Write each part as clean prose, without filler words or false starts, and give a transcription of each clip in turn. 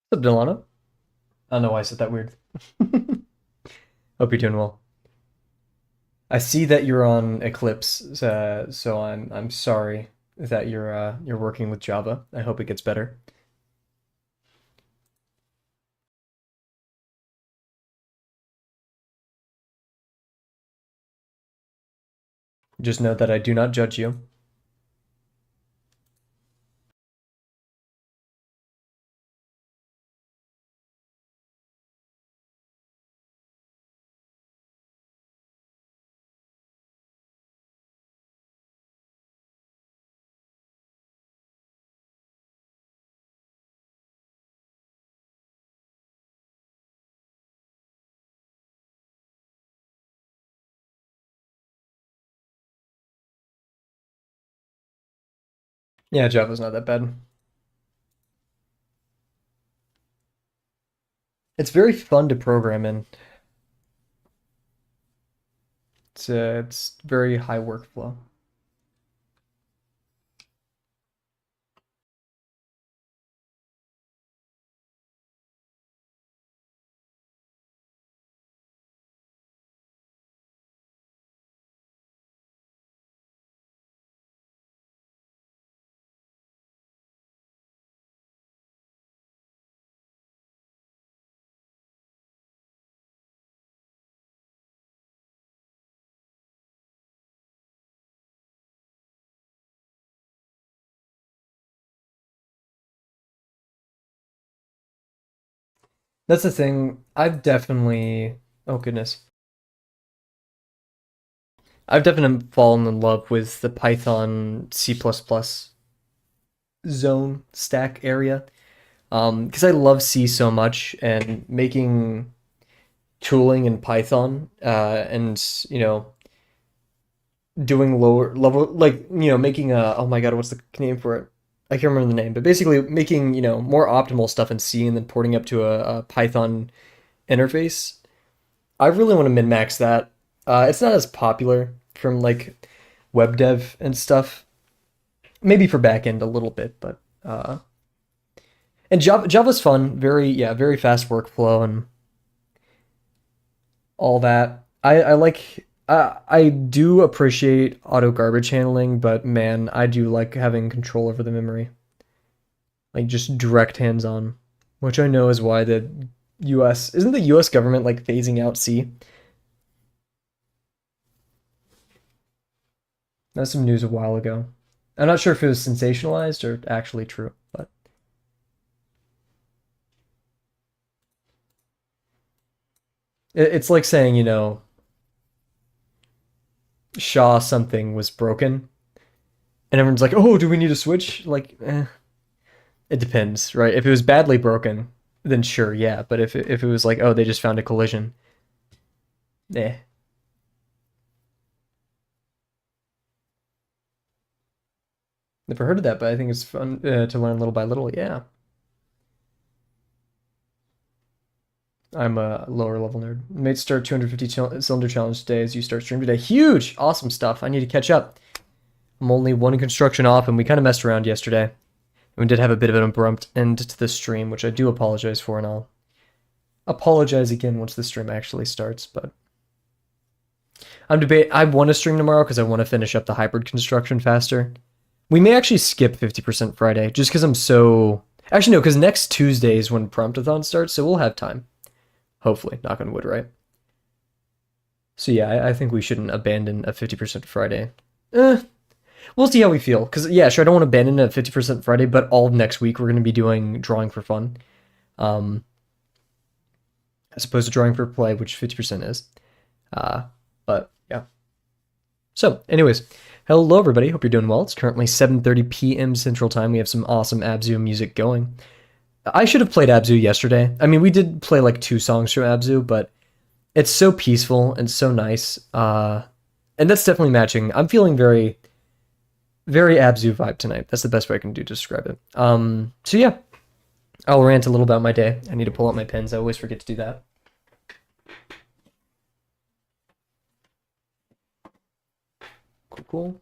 What's up, Delano? I don't know why I said that weird. Hope you're doing well. I see that you're on Eclipse, so I'm sorry that you're working with Java. I hope it gets better. Just know that I do not judge you. Yeah, Java's not that bad. It's very fun to program in. It's very high workflow. That's the thing. Oh goodness, I've definitely fallen in love with the Python C++ zone stack area. Because I love C so much and making tooling in Python, and doing lower level, like making a, oh my god, what's the name for it? I can't remember the name, but basically making more optimal stuff in C and then porting up to a Python interface. I really want to min max that. It's not as popular from like web dev and stuff. Maybe for backend a little bit, but and Java's fun. Very fast workflow and all that. I like I do appreciate auto garbage handling, but man, I do like having control over the memory. Like just direct hands-on, which I know is why the US isn't the US government like phasing out C. That's some news a while ago. I'm not sure if it was sensationalized or actually true, but it's like saying, Shaw something was broken, and everyone's like, "Oh, do we need a switch?" Like, it depends, right? If it was badly broken, then sure, yeah. But if it was like, oh, they just found a collision, eh. Never heard of that, but I think it's fun to learn little by little. Yeah, I'm a lower level nerd. Made start 250 cylinder challenge today as you start stream today. Huge, awesome stuff. I need to catch up. I'm only one construction off, and we kind of messed around yesterday. And we did have a bit of an abrupt end to the stream, which I do apologize for, and I'll apologize again once the stream actually starts. But I want to stream tomorrow because I want to finish up the hybrid construction faster. We may actually skip 50% Friday just because I'm so. Actually, no, because next Tuesday is when Promptathon starts, so we'll have time. Hopefully, knock on wood, right? So yeah, I think we shouldn't abandon a 50% Friday. Eh, we'll see how we feel. Because yeah, sure, I don't want to abandon a 50% Friday, but all of next week we're going to be doing drawing for fun, um, as opposed to drawing for play, which 50% is. Uh, but yeah. So, anyways, hello everybody. Hope you're doing well. It's currently 7:30 p.m. Central Time. We have some awesome Abzu music going. I should have played Abzu yesterday. I mean, we did play like two songs from Abzu, but it's so peaceful and so nice. And that's definitely matching. I'm feeling very Abzu vibe tonight. That's the best way I can do to describe it. So yeah, I'll rant a little about my day. I need to pull out my pens. I always forget to do that. Cool.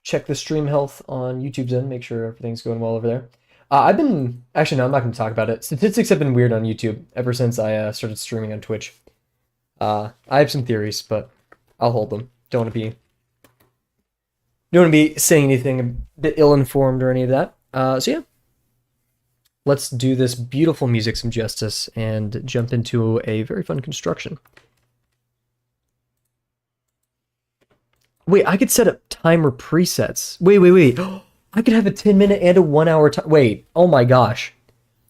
Check the stream health on YouTube's end. Make sure everything's going well over there. I've been actually no, I'm not going to talk about it. Statistics have been weird on YouTube ever since I started streaming on Twitch. I have some theories, but I'll hold them. Don't want to be saying anything a bit ill-informed or any of that. So yeah, let's do this beautiful music some justice and jump into a very fun construction. Wait, I could set up timer presets. Wait. I could have a 10-minute and a 1 hour time. Wait, oh my gosh.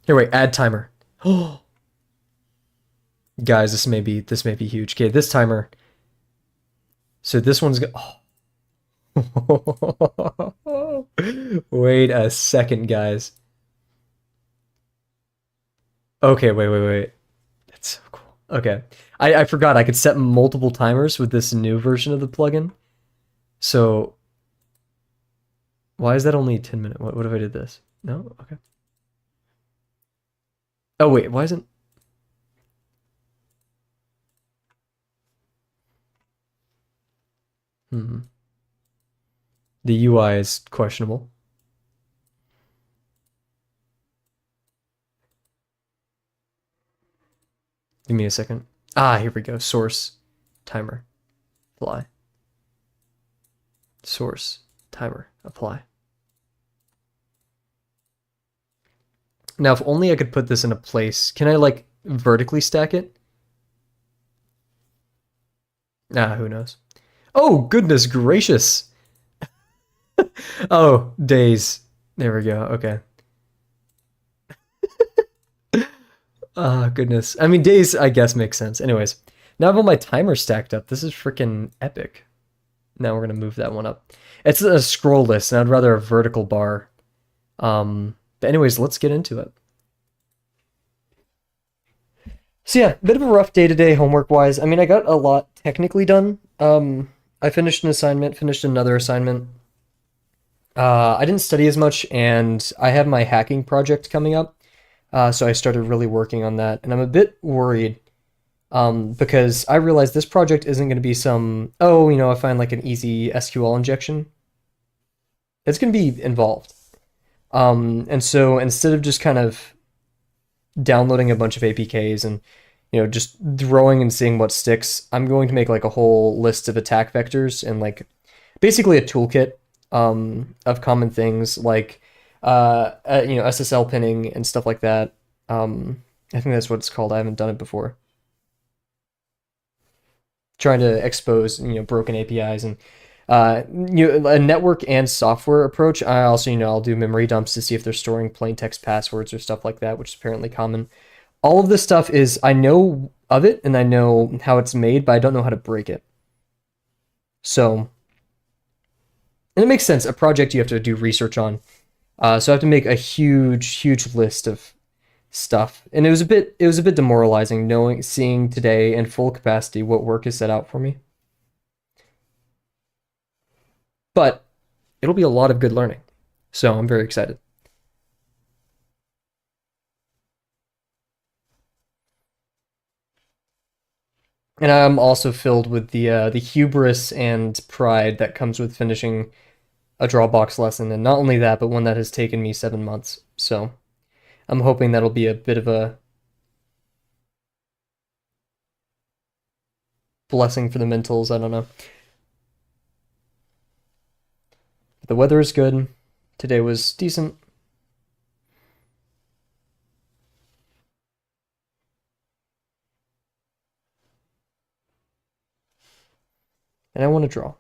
Here, wait, add timer. Oh, guys, this may be huge. Okay, this timer. So this one's oh. Wait a second, guys. Okay, wait. That's so cool. Okay. I forgot I could set multiple timers with this new version of the plugin. So why is that only a 10 minute? What if I did this? No? Okay. Oh wait, why isn't hmm. The UI is questionable. Give me a second. Ah, here we go. Source, timer, apply. Source, timer, apply. Now, if only I could put this in a place. Can I like vertically stack it? Ah, who knows? Oh, goodness gracious. Oh, days. There we go. Okay. Ah, goodness. I mean, days, I guess, makes sense. Anyways, now I have all my timers stacked up. This is freaking epic. Now we're going to move that one up. It's a scroll list, and I'd rather a vertical bar. But anyways, let's get into it. So yeah, bit of a rough day today homework-wise. I mean, I got a lot technically done. I finished an assignment, finished another assignment. I didn't study as much, and I have my hacking project coming up. So I started really working on that, and I'm a bit worried because I realized this project isn't going to be some, oh, I find like an easy SQL injection. It's going to be involved. And so instead of just kind of downloading a bunch of APKs and just throwing and seeing what sticks, I'm going to make like a whole list of attack vectors and like basically a toolkit of common things like SSL pinning and stuff like that. I think that's what it's called. I haven't done it before. Trying to expose broken APIs and a network and software approach. I also I'll do memory dumps to see if they're storing plain text passwords or stuff like that, which is apparently common. All of this stuff is I know of it and I know how it's made, but I don't know how to break it. So, and it makes sense. A project you have to do research on. So I have to make a huge list of stuff, and it was a bit demoralizing seeing today in full capacity what work is set out for me. But it'll be a lot of good learning, so I'm very excited. And I'm also filled with the hubris and pride that comes with finishing a Drawbox lesson, and not only that, but one that has taken me 7 months. So I'm hoping that'll be a bit of a blessing for the mentals. I don't know. The weather is good. Today was decent. And I want to draw.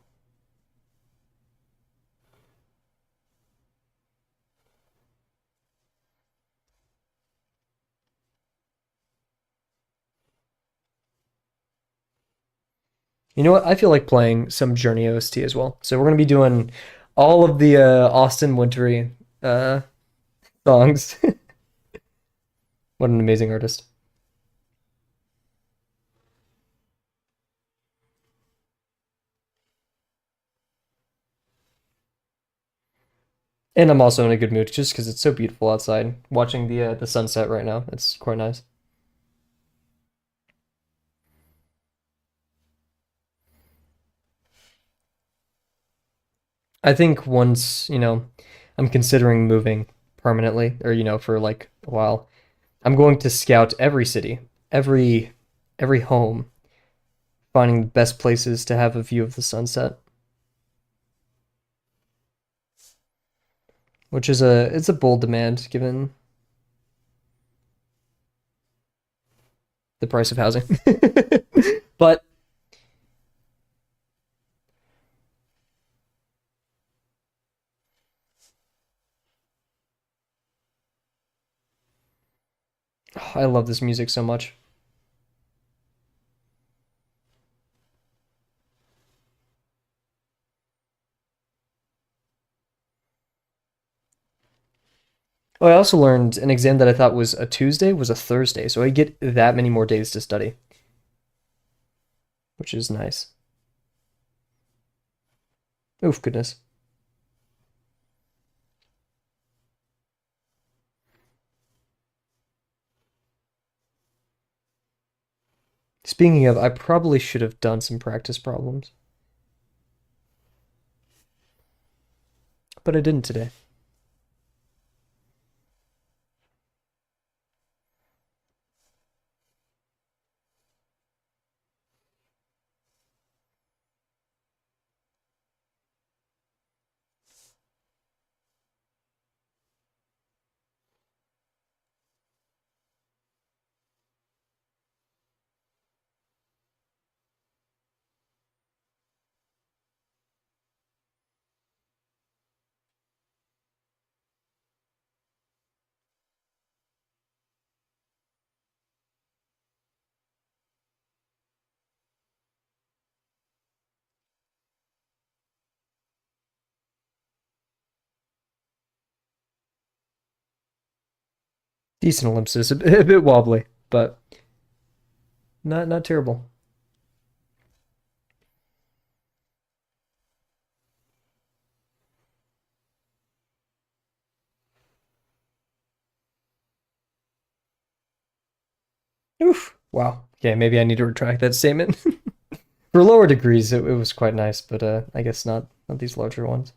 You know what? I feel like playing some Journey OST as well. So we're gonna be doing all of the Austin Wintory songs. What an amazing artist. And I'm also in a good mood just because it's so beautiful outside. Watching the sunset right now, it's quite nice. I think once I'm considering moving. permanently, or for like a while. I'm going to scout every city, every every home, finding the best places to have a view of the sunset, which is a bold demand given the price of housing. But oh, I love this music so much. Oh, I also learned an exam that I thought was a Tuesday was a Thursday, so I get that many more days to study, which is nice. Oof, goodness. Speaking of, I probably should have done some practice problems, but I didn't today. Decent ellipsis, a bit wobbly, but not terrible. Oof. Wow. Okay, maybe I need to retract that statement. For lower degrees, it was quite nice, but I guess not these larger ones.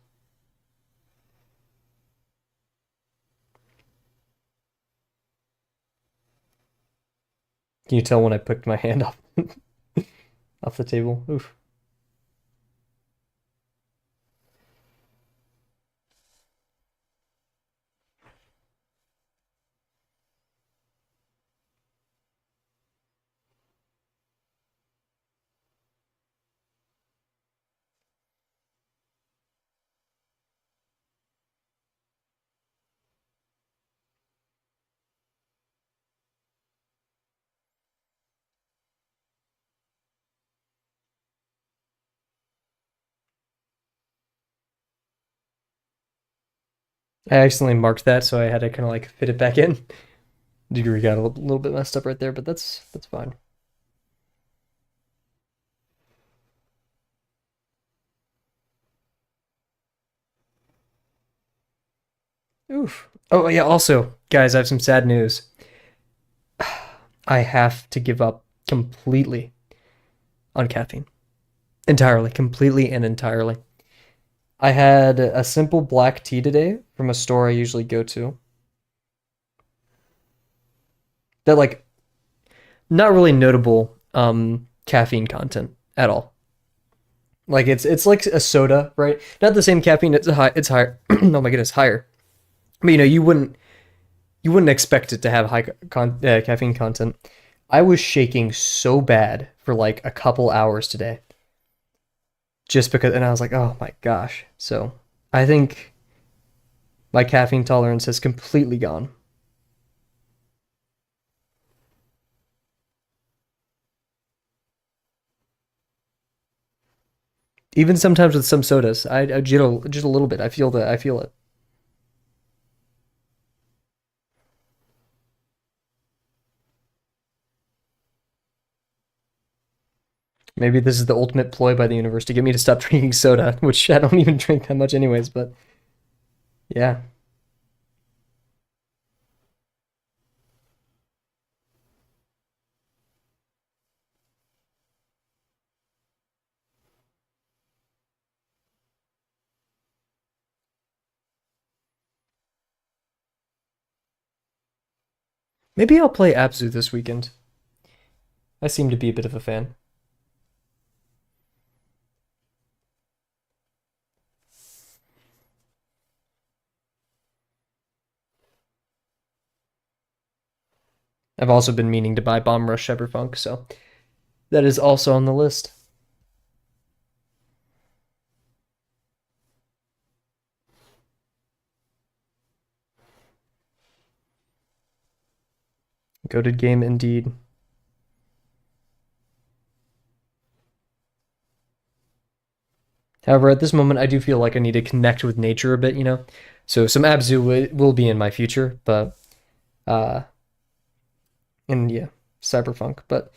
Can you tell when I picked my hand off off the table? Oof. I accidentally marked that, so I had to kind of like fit it back in. Degree got a little bit messed up right there, but that's fine. Oof. Oh yeah. Also, guys, I have some sad news. I have to give up completely on caffeine. Entirely, completely and entirely. I had a simple black tea today from a store I usually go to. That like not really notable caffeine content at all. Like it's like a soda, right? Not the same caffeine. It's higher. Oh my goodness, higher. But you wouldn't expect it to have high caffeine content. I was shaking so bad for like a couple hours today, just because, and I was like, oh my gosh. So I think my caffeine tolerance has completely gone. Even sometimes with some sodas, I just a little bit. I feel that. I feel it. Maybe this is the ultimate ploy by the universe to get me to stop drinking soda, which I don't even drink that much anyways. But yeah, Maybe I'll play Abzu this weekend. I seem to be a bit of a fan. I've also been meaning to buy Bomb Rush Cyberpunk, so that is also on the list. Goated game indeed. However, at this moment, I do feel like I need to connect with nature a bit, you know? So some Abzu will be in my future, but, uh, and yeah, Cyberpunk, but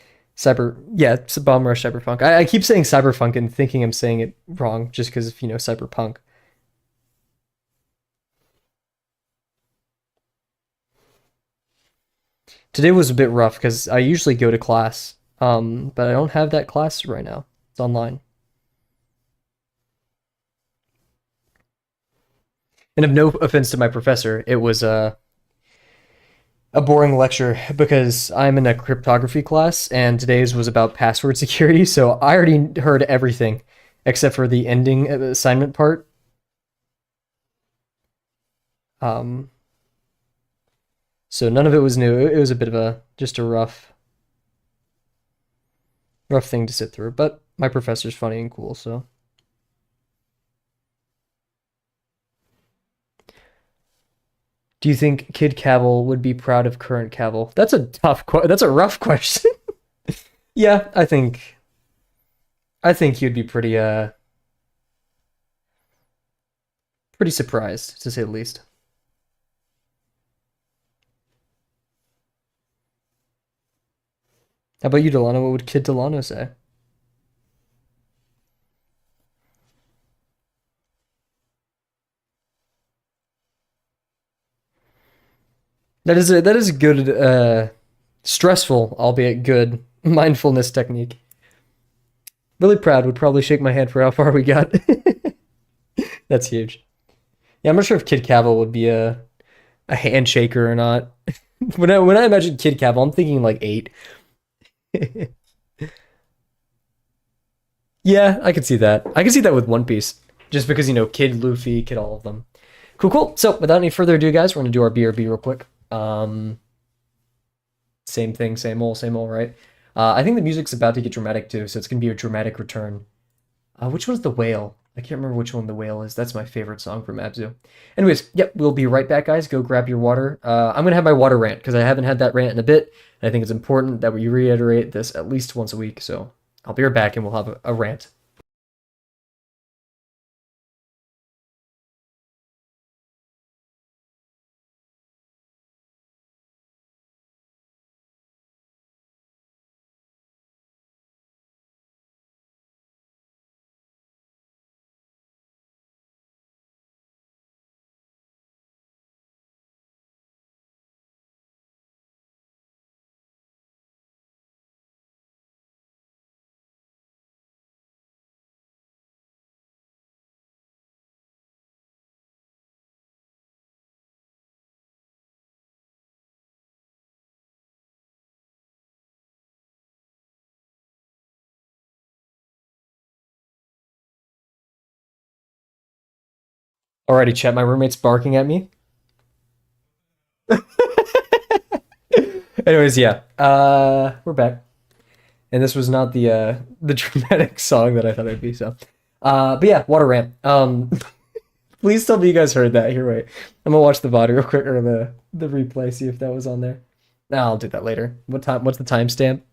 yeah, it's a Bomb Rush Cyberpunk. I keep saying Cyberpunk and thinking I'm saying it wrong just because of, Cyberpunk. Today was a bit rough because I usually go to class, but I don't have that class right now. It's online. And of no offense to my professor, it was a boring lecture because I'm in a cryptography class and today's was about password security. So I already heard everything except for the ending assignment part. Um, so none of it was new. It was a bit of just a rough thing to sit through. But my professor's funny and cool, so. Do you think Kid Kavel would be proud of current Kavel? That's a that's a rough question. Yeah, I think he'd be pretty surprised to say the least. How about you, Delano? What would Kid Delano say? That is a good stressful, albeit good mindfulness technique. Really proud would probably shake my hand for how far we got. That's huge. Yeah, I'm not sure if Kid Cavill would be a handshaker or not. When I imagine Kid Cavill, I'm thinking like 8. Yeah, I could see that. I could see that with One Piece, just because Kid Luffy, Kid all of them. Cool, cool. So without any further ado, guys, we're gonna do our BRB real quick. Same thing, same old, right? I think the music's about to get dramatic too, so it's gonna be a dramatic return. Which one's the whale? I can't remember which one the whale is. That's my favorite song from Abzu. Anyways, yep, we'll be right back, guys. Go grab your water. I'm gonna have my water rant because I haven't had that rant in a bit, and I think it's important that we reiterate this at least once a week. So I'll be right back, and we'll have a rant. Alrighty, chat. My roommate's barking at me. Anyways, yeah. We're back. And this was not the dramatic song that I thought it'd be, so. But yeah, water rant. Please tell me you guys heard that. Here, wait. I'm gonna watch the VOD real quick or the replay, see if that was on there. Nah, I'll do that later. What's the timestamp?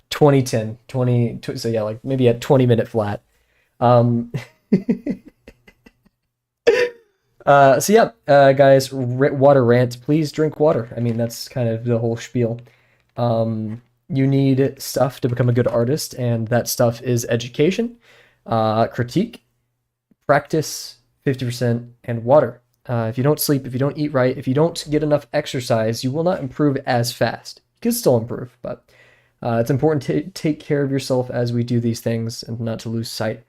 2010. So yeah, like maybe at 20-minute flat. Um so yeah, guys, water rant. Please drink water. I mean, that's kind of the whole spiel. You need stuff to become a good artist, and that stuff is education, critique, practice, 50%, and water. If you don't sleep, if you don't eat right, if you don't get enough exercise, you will not improve as fast. You can still improve, but it's important to take care of yourself as we do these things and not to lose sight.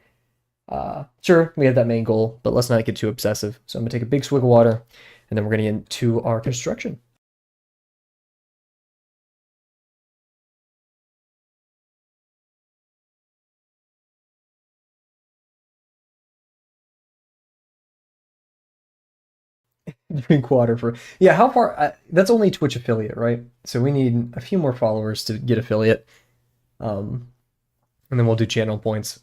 Sure, we have that main goal, but let's not get too obsessive. So I'm gonna take a big swig of water, and then we're gonna get into our construction. Drink water for yeah. How far? That's only Twitch affiliate, right? So we need a few more followers to get affiliate, um, and then we'll do channel points.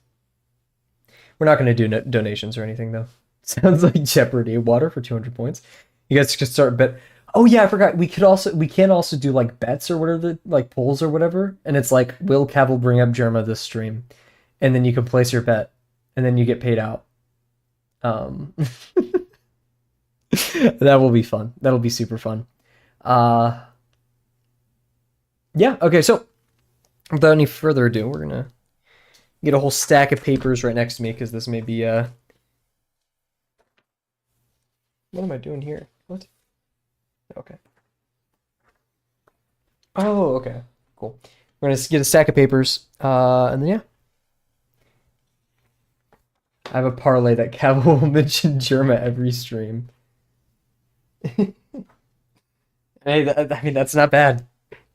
We're not going to do donations or anything though. Sounds like Jeopardy. Water for 200 points. You guys could start bet. Oh yeah, I forgot. We can also do like bets or whatever the like polls or whatever, and it's like will Kavel bring up Germa this stream, and then you can place your bet, and then you get paid out. Um, that will be fun. That'll be super fun. Uh, yeah. Okay. So without any further ado, we're gonna get a whole stack of papers right next to me because this may be What am I doing here? What? Okay. Oh, okay. Cool. We're gonna get a stack of papers, and then yeah, I have a parlay that Cavill will mention Germa every stream. Hey, I mean that's not bad.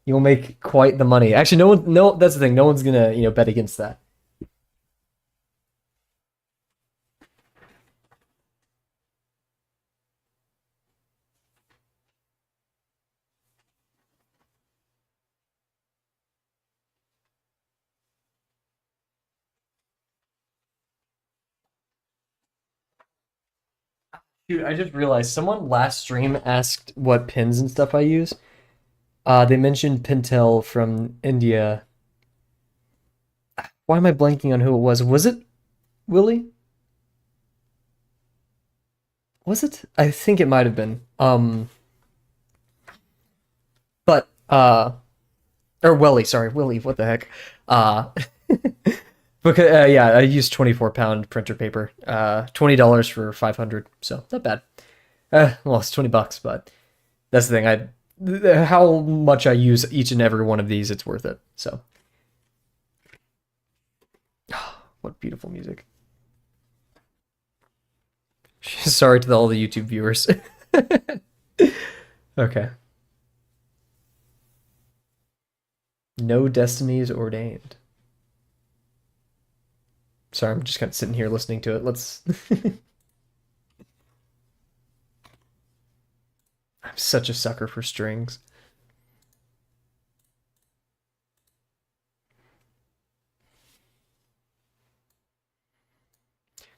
You'll make quite the money. Actually, no one, no, that's the thing. No one's gonna, bet against that. Dude, I just realized someone last stream asked what pins and stuff I use. They mentioned Pintel from India. Why am I blanking on who it was? Was it Willie? Was it? I think it might have been. But or Willie, sorry, Willie. What the heck? Uh, because yeah, I used 24-pound printer paper. $20 for 500, so not bad. Well, it's $20, but that's the thing. How much I use each and every one of these, it's worth it. So, what beautiful music. Sorry to all the YouTube viewers. Okay. No destinies ordained. Sorry, I'm just kind of sitting here listening to it. Let's. I'm such a sucker for strings.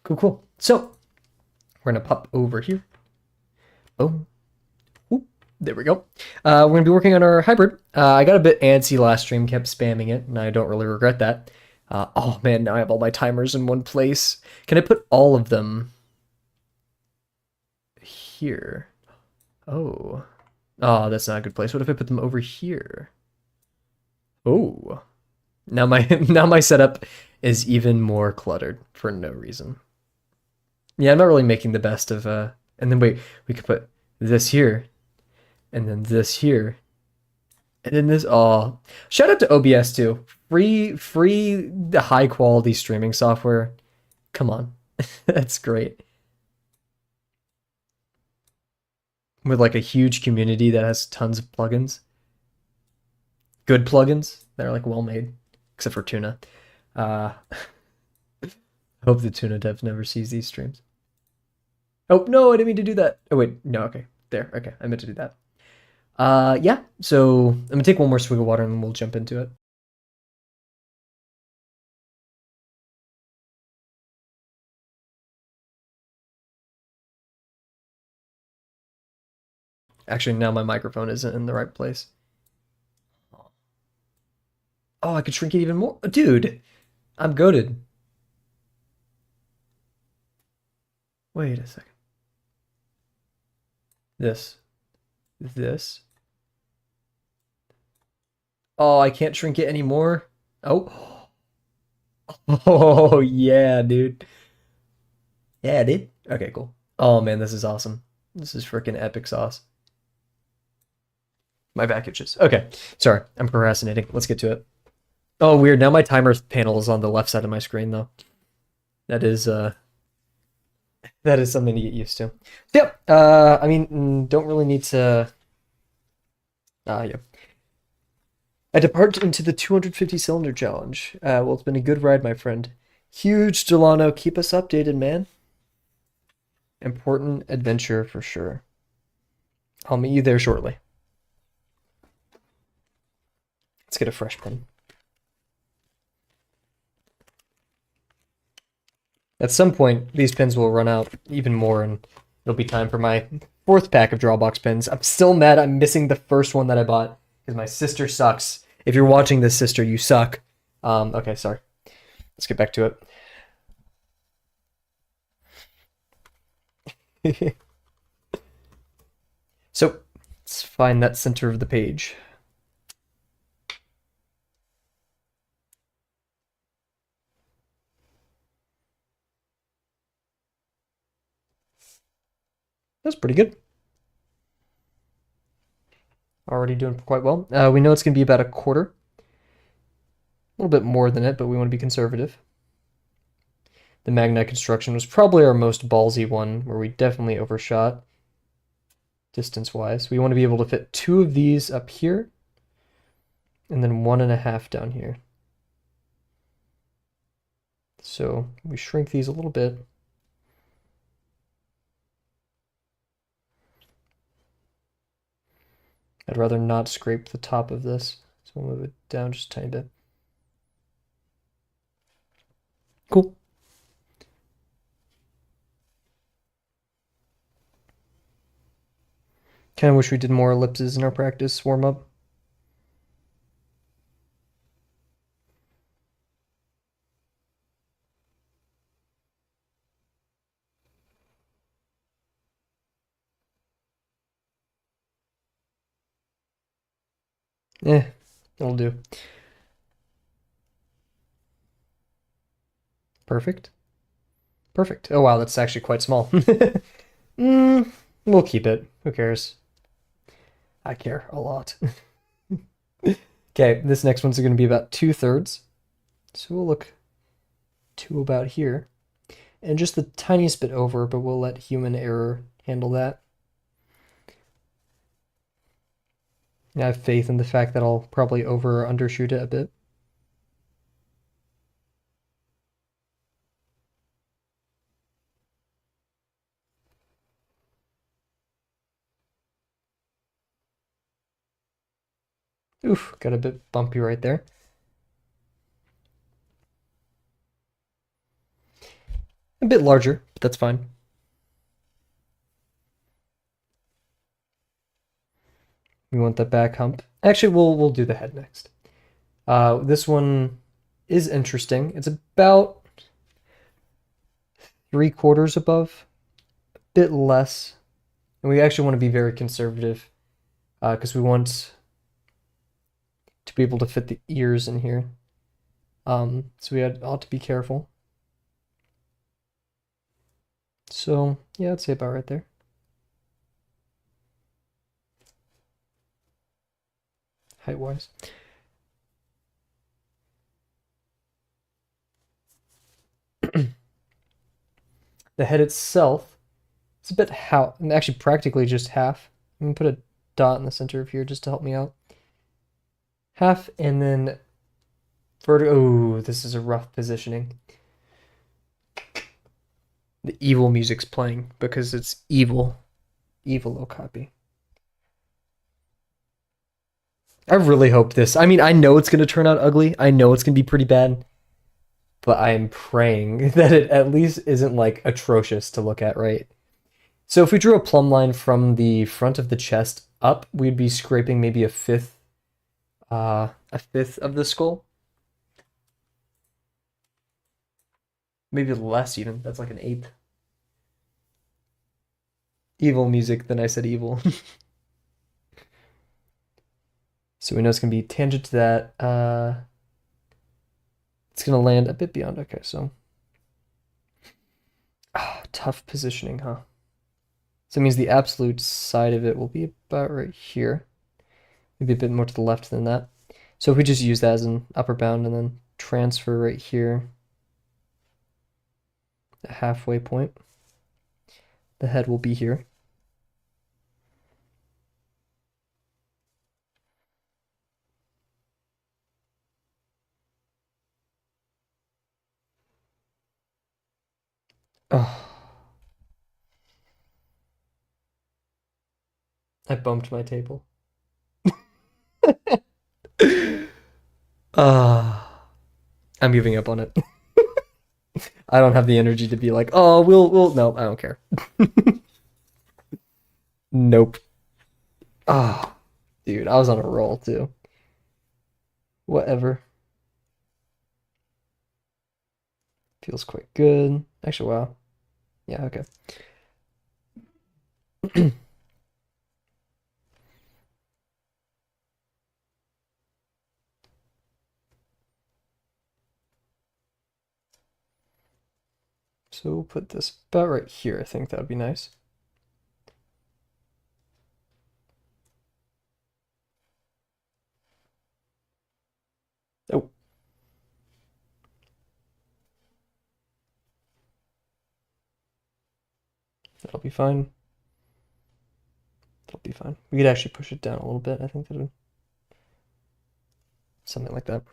Cool, cool. So, we're gonna pop over here. Boom. Whoop. There we go. We're gonna be working on our hybrid. I got a bit antsy last stream, kept spamming it, and I don't really regret that. Oh man, now I have all my timers in one place. Can I put all of them here? Oh. Oh, that's not a good place. What if I put them over here? Oh. Now my now my setup is even more cluttered for no reason. Yeah, I'm not really making the best of and then wait, we could put this here and then this here. And then this shout out to OBS too. Free high quality streaming software. Come on. That's great. With like a huge community that has tons of plugins. Good plugins that are like well made, except for Tuna. Uh hope the Tuna dev never sees these streams. Oh no, I didn't mean to do that. Oh wait, no, okay. There, okay, I meant to do that. Yeah, so I'm gonna take one more swig of water and then we'll jump into it. Actually, now my microphone isn't in the right place. Oh, I could shrink it even more. Dude, I'm goated. Wait a second. This. Oh, I can't shrink it anymore. Oh. Oh, yeah, dude. Yeah, dude. Okay, cool. Oh, man, this is awesome. This is freaking epic sauce. My back itches. Okay, sorry. I'm procrastinating. Let's get to it. Oh, weird. Now my timer panel is on the left side of my screen, though. That is something to get used to. Yep. I mean, don't really need to. Yeah. I depart into the 250 cylinder challenge. Well, it's been a good ride, my friend. Huge, Delano. Keep us updated, man. Important adventure for sure. I'll meet you there shortly. Let's get a fresh pen. At some point, these pens will run out even more, and it'll be time for my fourth pack of Drawbox pens. I'm still mad I'm missing the first one that I bought because my sister sucks. If you're watching this, sister, you suck. Okay, sorry. Let's get back to it. So, let's find that center of the page. That's pretty good. Already doing quite well. We know it's going to be about a quarter. A little bit more than it, but we want to be conservative. The Magnet construction was probably our most ballsy one, where we definitely overshot distance-wise. We want to be able to fit 2 of these up here, and then 1.5 down here. So we shrink these a little bit. I'd rather not scrape the top of this, so we'll move it down just a tiny bit. Cool. Kind of wish we did more ellipses in our practice warm-up. It'll do. Perfect. Perfect. Oh wow, that's actually quite small. We'll keep it. Who cares? I care a lot. Okay, this next one's going to be about 2/3. So we'll look to about here. And just the tiniest bit over, but we'll let human error handle that. I have faith in the fact that I'll probably over or undershoot it a bit. Oof, got a bit bumpy right there. A bit larger, but that's fine. We want the back hump. Actually, we'll do the head next. This one is interesting. It's about 3/4 above, a bit less. And we actually want to be very conservative because we want to be able to fit the ears in here. So we ought to be careful. So yeah, I'd say about right there. Height-wise. The head itself is a bit actually practically just half. I'm gonna put a dot in the center of here just to help me out. Half and then vertical. Oh, this is a rough positioning. The evil music's playing because it's evil. Evil Okapi. I really hope this. I mean, I know it's going to turn out ugly. I know it's going to be pretty bad. But I am praying that it at least isn't like atrocious to look at, right? So if we drew a plumb line from the front of the chest up, we'd be scraping maybe a fifth of the skull. Maybe less even. That's like an eighth. Evil music, then I said evil. So we know it's going to be tangent to that. It's going to land a bit beyond. Okay, so. Tough positioning, huh? So it means the absolute side of it will be about right here. Maybe a bit more to the left than that. So if we just use that as an upper bound and then transfer right here, the halfway point, the head will be here. Oh. I bumped my table. Ah, I'm giving up on it. I don't have the energy to be like, oh, we'll. No, I don't care. Nope. Ah, dude, I was on a roll too. Whatever. Feels quite good. Actually, wow. Yeah, okay. So we'll put this about right here. I think that would be nice. Oh, that'll be fine. That'll be fine. We could actually push it down a little bit. I think that would something like that.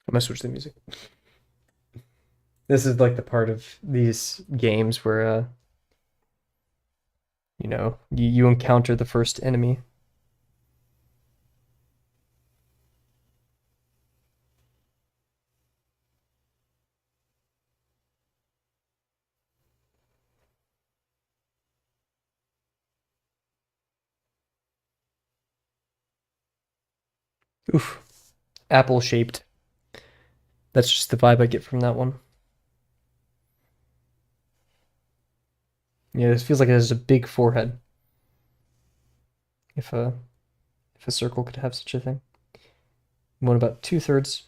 I'm gonna switch the music. This is like the part of these games where you encounter the first enemy. Oof. Apple shaped. That's just the vibe I get from that one. Yeah, this feels like it has a big forehead. If a if a circle could have such a thing. One about 2/3.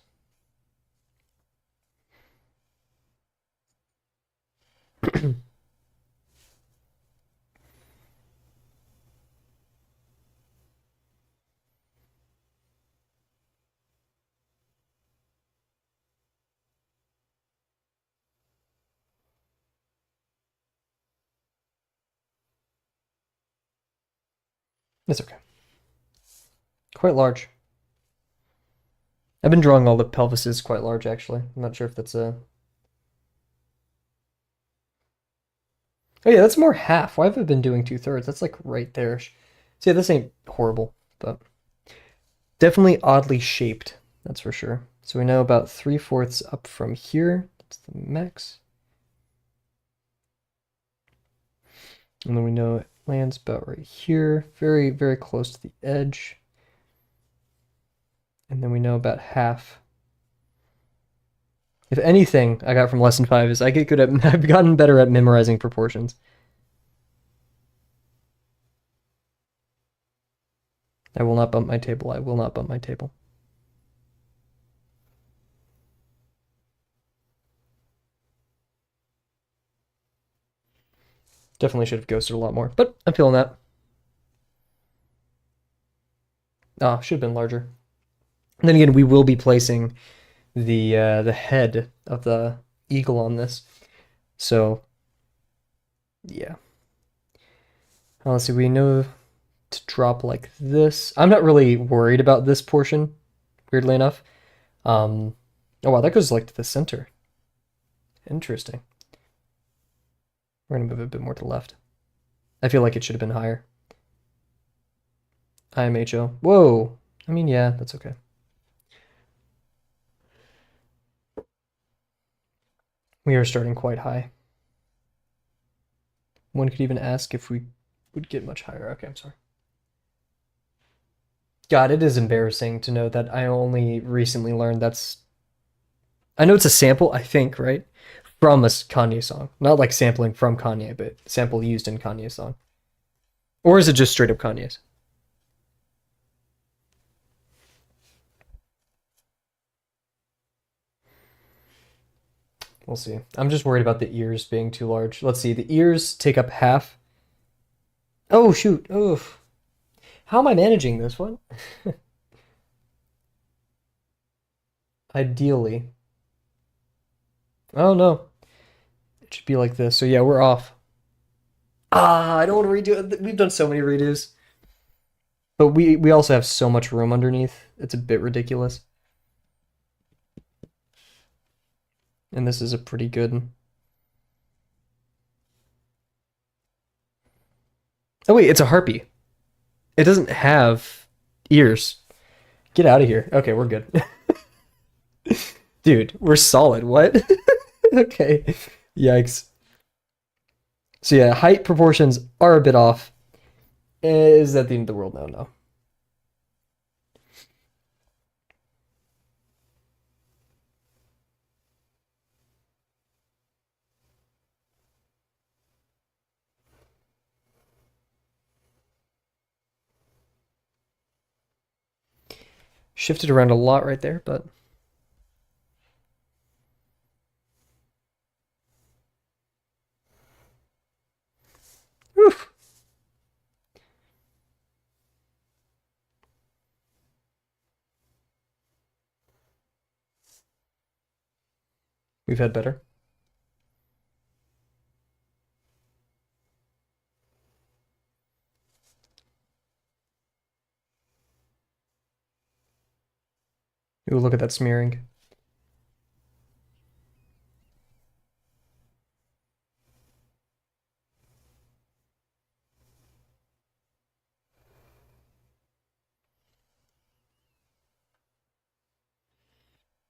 It's okay. Quite large. I've been drawing all the pelvises quite large actually. I'm not sure if that's a. Oh yeah, that's more half. Why have I been doing 2/3? That's like right there. So yeah, this ain't horrible, but definitely oddly shaped. That's for sure. So we know about 3/4 up from here. That's the max. And then we know it lands about right here, very, very close to the edge. And then we know about half. If anything I got from lesson 5 is I get good at, I've gotten better at memorizing proportions. I will not bump my table. I will not bump my table. Definitely should have ghosted a lot more, but I'm feeling that. Ah, should have been larger. And then again, we will be placing the head of the eagle on this. So yeah. Let's see, we know to drop like this. I'm not really worried about this portion, weirdly enough. Oh wow, that goes like to the center. Interesting. We're gonna move it a bit more to the left. I feel like it should have been higher. IMHO. Whoa. I mean, yeah, that's okay. We are starting quite high. One could even ask if we would get much higher. Okay, I'm sorry. God, it is embarrassing to know that I only recently learned that's. I know it's a sample, I think, right? From a Kanye song. Not like sampling from Kanye, but sample used in Kanye's song. Or is it just straight up Kanye's? We'll see. I'm just worried about the ears being too large. Let's see. The ears take up half. Oh, shoot. Oof. How am I managing this one? Ideally. Oh, no. It should be like this. So, yeah, we're off. Ah, I don't want to redo it. We've done so many redos. But we also have so much room underneath. It's a bit ridiculous. And this is a pretty good. Oh wait, it's a harpy. It doesn't have ears. Get out of here. Okay, we're good. Dude, we're solid. What? Okay. Yikes. So yeah, height proportions are a bit off. Is that the end of the world? No, no. Shifted around a lot right there, but whew, we've had better. Ooh, look at that smearing.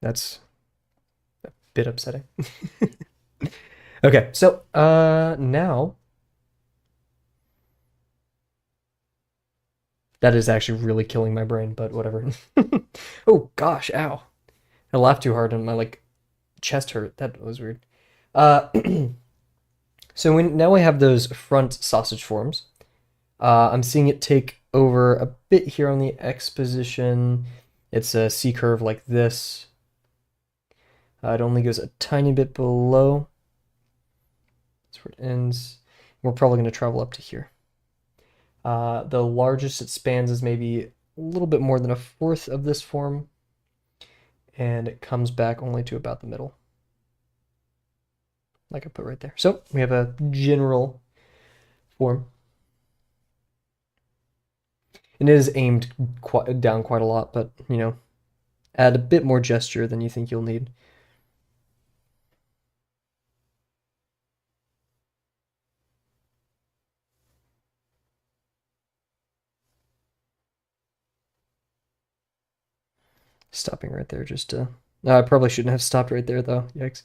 That's a bit upsetting. Okay, so now that is actually really killing my brain, but whatever. Oh gosh, ow. I laughed too hard and my like chest hurt. That was weird. Uh so now we have those front sausage forms. I'm seeing it take over a bit here on the X position. It's a C curve like this. It only goes a tiny bit below. That's where it ends. We're probably going to travel up to here. The largest it spans is maybe a little bit more than a fourth of this form, and it comes back only to about the middle, like I put right there. So we have a general form. And it is aimed down quite a lot, but, you know, add a bit more gesture than you think you'll need. Stopping right there just to... No, I probably shouldn't have stopped right there, though. Yikes.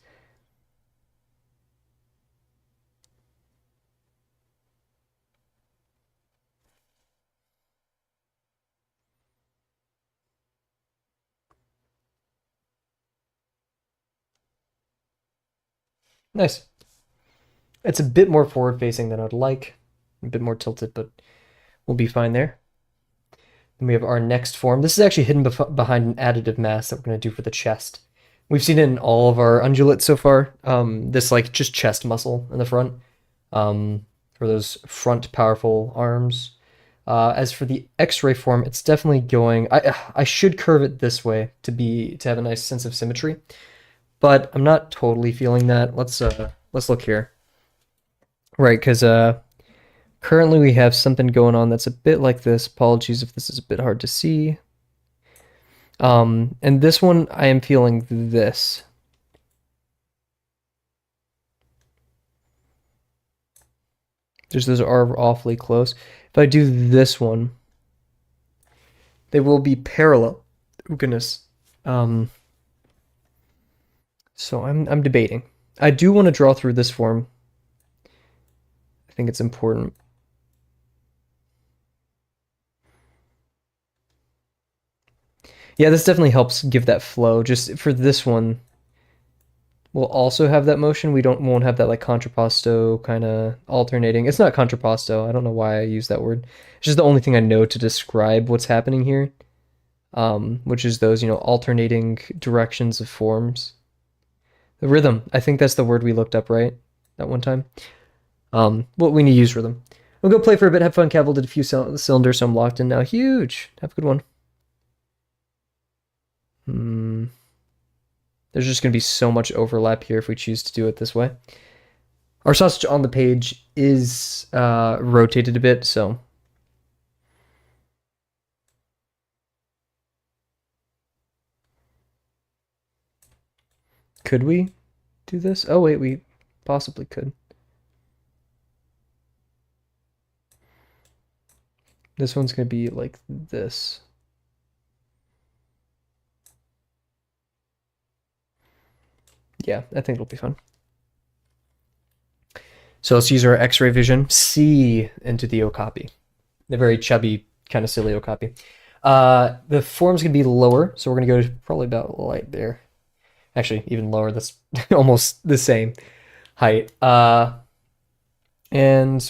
Nice. It's a bit more forward-facing than I'd like. A bit more tilted, but we'll be fine there. Then we have our next form. This is actually hidden behind an additive mask that we're going to do for the chest. We've seen it in all of our undulates so far. This like just chest muscle in the front for those front powerful arms. As for the X-ray form, it's definitely going. I should curve it this way to have a nice sense of symmetry, but I'm not totally feeling that. Let's look here. Right, because currently we have something going on that's a bit like this. Apologies if this is a bit hard to see. And this one, I am feeling this. Just those are awfully close. If I do this one, they will be parallel. Oh goodness. So I'm debating. I do want to draw through this form. I think it's important. Yeah, this definitely helps give that flow. Just for this one, we'll also have that motion. Won't have that like contrapposto kind of alternating. It's not contrapposto. I don't know why I use that word. It's just the only thing I know to describe what's happening here. Which is those, alternating directions of forms. The rhythm. I think that's the word we looked up, right? That one time. Well, we need to use rhythm. We'll go play for a bit, have fun. Kavel did a few cylinders, so I'm locked in now. Huge. Have a good one. There's just going to be so much overlap here if we choose to do it this way. Our sausage on the page is rotated a bit, so Could we do this? Oh wait, we possibly could. This one's gonna be like this. Yeah, I think it'll be fun. So let's use our X-ray vision, see into the Okapi. The very chubby, kind of silly Okapi. The form's gonna be lower, so we're gonna go to probably about right there. Actually, even lower. That's almost the same height. And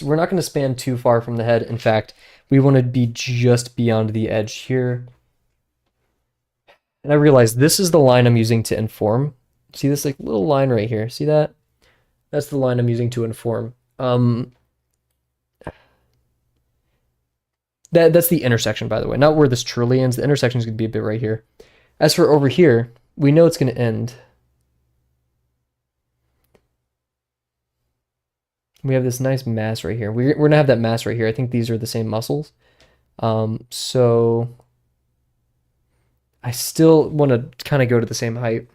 we're not gonna span too far from the head. In fact, we want to be just beyond the edge here. And I realize this is the line I'm using to inform. See this like little line right here? See that? That's the line I'm using to inform. That's the intersection, by the way, not where this truly ends. The intersection is going to be a bit right here. As for over here, we know it's going to end. We have this nice mass right here. We're going to have that mass right here. I think these are the same muscles. So I still want to kind of go to the same height.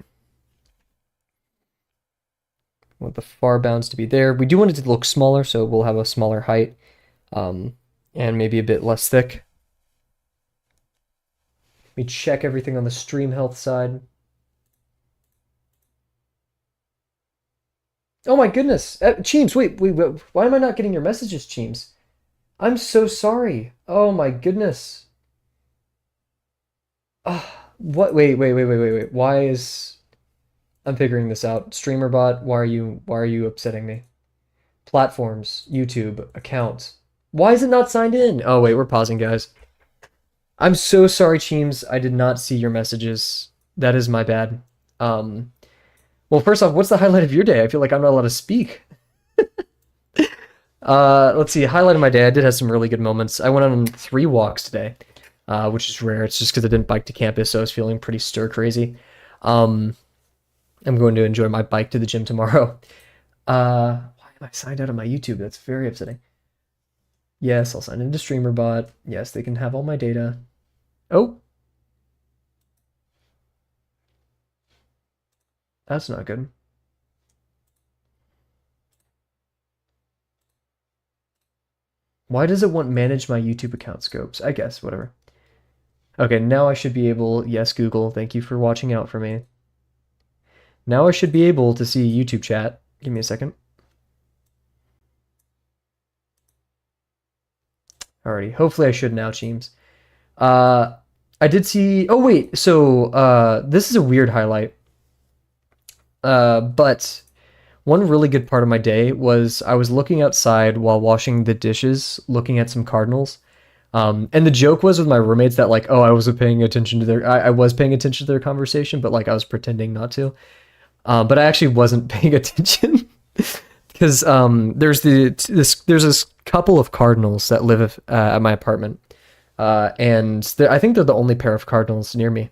I want the far bounds to be there. We do want it to look smaller, so we'll have a smaller height and maybe a bit less thick. Let me check everything on the stream health side. Oh my goodness. Cheems, wait, why am I not getting your messages, Cheems? I'm so sorry. Oh my goodness. What? Wait. Why is I'm figuring this out. StreamerBot, why are you upsetting me? Platforms, YouTube, accounts. Why is it not signed in? Oh wait, we're pausing, guys. I'm so sorry, Cheems. I did not see your messages. That is my bad. Well, first off, what's the highlight of your day? I feel like I'm not allowed to speak. Let's see. Highlight of my day. I did have some really good moments. I went on 3 walks today, which is rare. It's just because I didn't bike to campus, so I was feeling pretty stir crazy. I'm going to enjoy my bike to the gym tomorrow. Why am I signed out of my YouTube? That's very upsetting. Yes, I'll sign into StreamerBot. Yes, they can have all my data. Oh, that's not good. Why does it want manage my YouTube account scopes? I guess, whatever. Okay, now I should be able, yes, Google, thank you for watching out for me. Now I should be able to see YouTube chat. Give me a second. Alrighty, hopefully I should now, Cheems. I did see, oh wait, so this is a weird highlight. But one really good part of my day was I was looking outside while washing the dishes, looking at some cardinals. And the joke was with my roommates that like, oh, I was paying attention to I was paying attention to their conversation, but like I was pretending not to. But I actually wasn't paying attention because there's this couple of cardinals that live at my apartment, and I think they're the only pair of cardinals near me.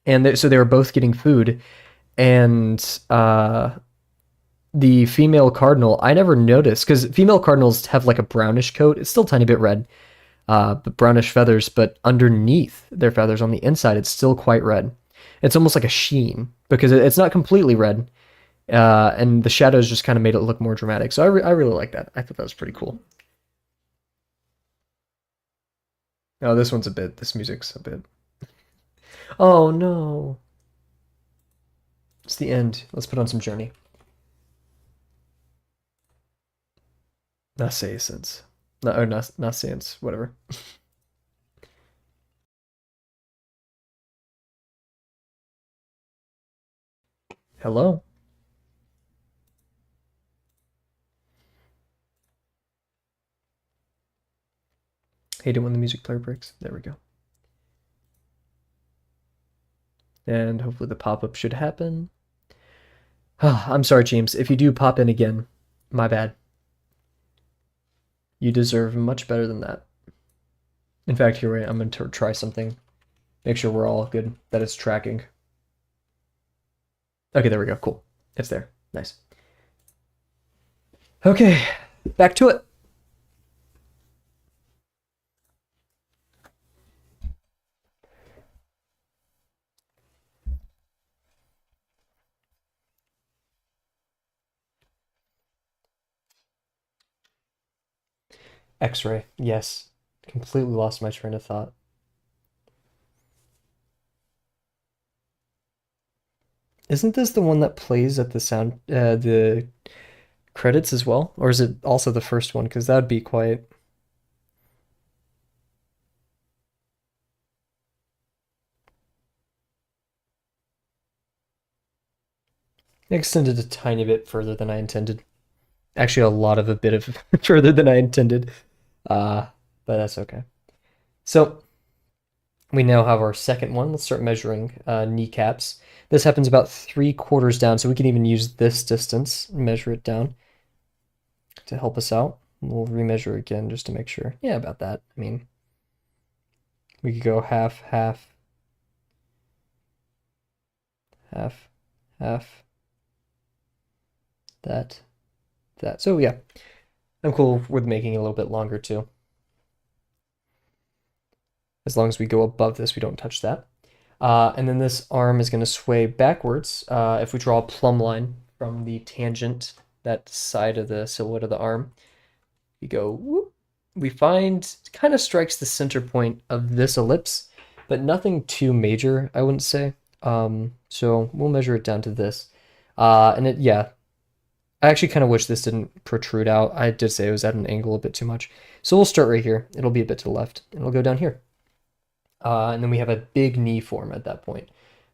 And so they were both getting food, and the female cardinal I never noticed because female cardinals have like a brownish coat. It's still a tiny bit red, but brownish feathers. But underneath their feathers on the inside, it's still quite red. It's almost like a sheen because it's not completely red, and the shadows just kind of made it look more dramatic. So I really like that. I thought that was pretty cool. Oh, this one's a bit. This music's a bit. Oh no, it's the end. Let's put on some Journey. Nascence. No, or Nascence, whatever. Hello. Hate it when the music player breaks. There we go. And hopefully the pop-up should happen. I'm sorry, James. If you do pop in again, my bad. You deserve much better than that. In fact, here I'm going to try something. Make sure we're all good, that it's tracking. Okay, there we go. Cool. It's there. Nice. Okay, back to it. X-ray. Yes. Completely lost my train of thought. Isn't this the one that plays at the credits as well? Or is it also the first one? Because that would be quite extended a tiny bit further than I intended. Actually, a bit of further than I intended. Uh, but that's okay. So we now have our second one. Let's start measuring kneecaps. This happens about 3/4 down, so we can even use this distance, measure it down to help us out. We'll remeasure again just to make sure. Yeah, about that. I mean, we could go half, half, half, half, that, that. So yeah, I'm cool with making it a little bit longer too. As long as we go above this, we don't touch that. And then this arm is going to sway backwards. If we draw a plumb line from the tangent, that side of the silhouette of the arm, we go whoop. We find it kind of strikes the center point of this ellipse, but nothing too major, I wouldn't say. So we'll measure it down to this. And it, yeah, I actually kind of wish this didn't protrude out. I did say it was at an angle a bit too much. So we'll start right here. It'll be a bit to the left, and it'll go down here. And then we have a big knee form at that point.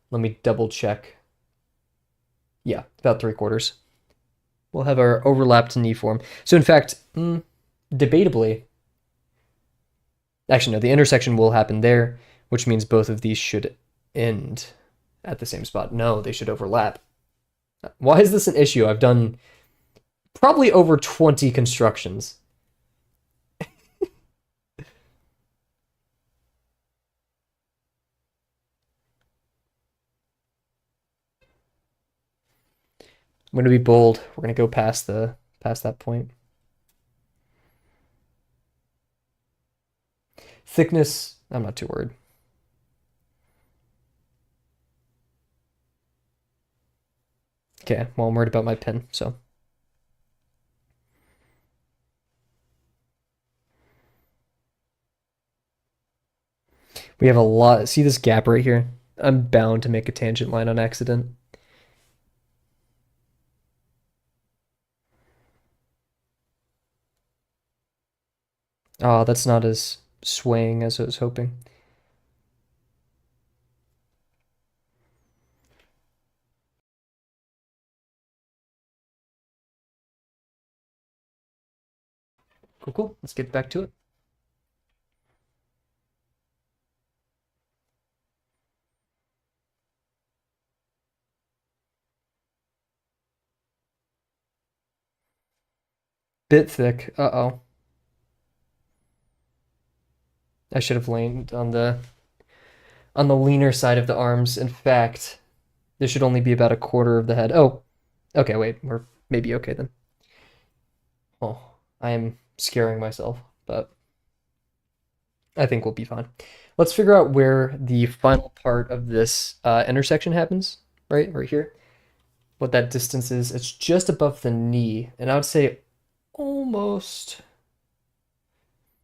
Let me double check. Yeah, about 3/4. We'll have our overlapped knee form. So in fact, debatably, actually no, the intersection will happen there, which means both of these should end at the same spot. No, they should overlap. Why is this an issue? I've done probably over 20 constructions. I'm going to be bold. We're going to go past that point. Thickness, I'm not too worried. Okay, well, I'm worried about my pen, so. We have a lot. See this gap right here? I'm bound to make a tangent line on accident. Oh, that's not as swaying as I was hoping. Cool, cool. Let's get back to it. Bit thick. Uh-oh. I should have leaned on the leaner side of the arms. In fact, this should only be about 1/4 of the head. Oh, okay, wait. We're maybe okay then. Oh, I am scaring myself, but I think we'll be fine. Let's figure out where the final part of this intersection happens, right here. What that distance is. It's just above the knee, and I would say almost.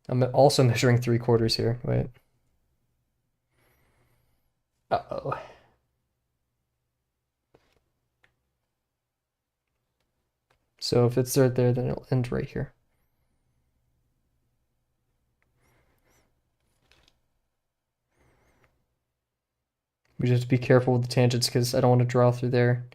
I'm also measuring 3/4 here. Wait. Uh-oh. So if it's right there, then it'll end right here. We just have to be careful with the tangents because I don't want to draw through there.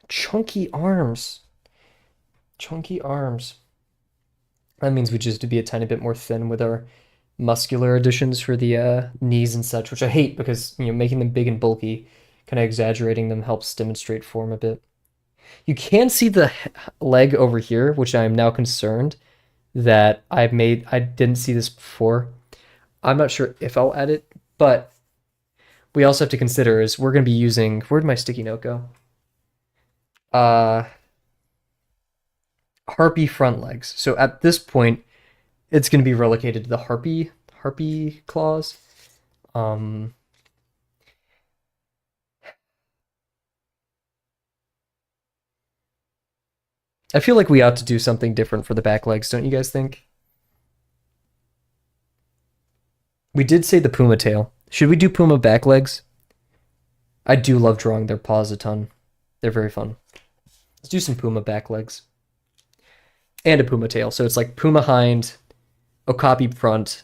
Chunky arms. Chunky arms. That means we just have to be a tiny bit more thin with our muscular additions for the knees and such, which I hate because, making them big and bulky, kind of exaggerating them helps demonstrate form a bit. You can see the leg over here, which I am now concerned that I didn't see this before. I'm not sure if I'll add it, but we also have to consider is we're going to be using, where'd my sticky note go? Uh, harpy front legs. So at this point, it's going to be relocated to the harpy claws. Um, I feel like we ought to do something different for the back legs, don't you guys think? We did say the puma tail. Should we do puma back legs? I do love drawing their paws a ton. They're very fun. Let's do some puma back legs. And a puma tail. So it's like puma hind, okapi front,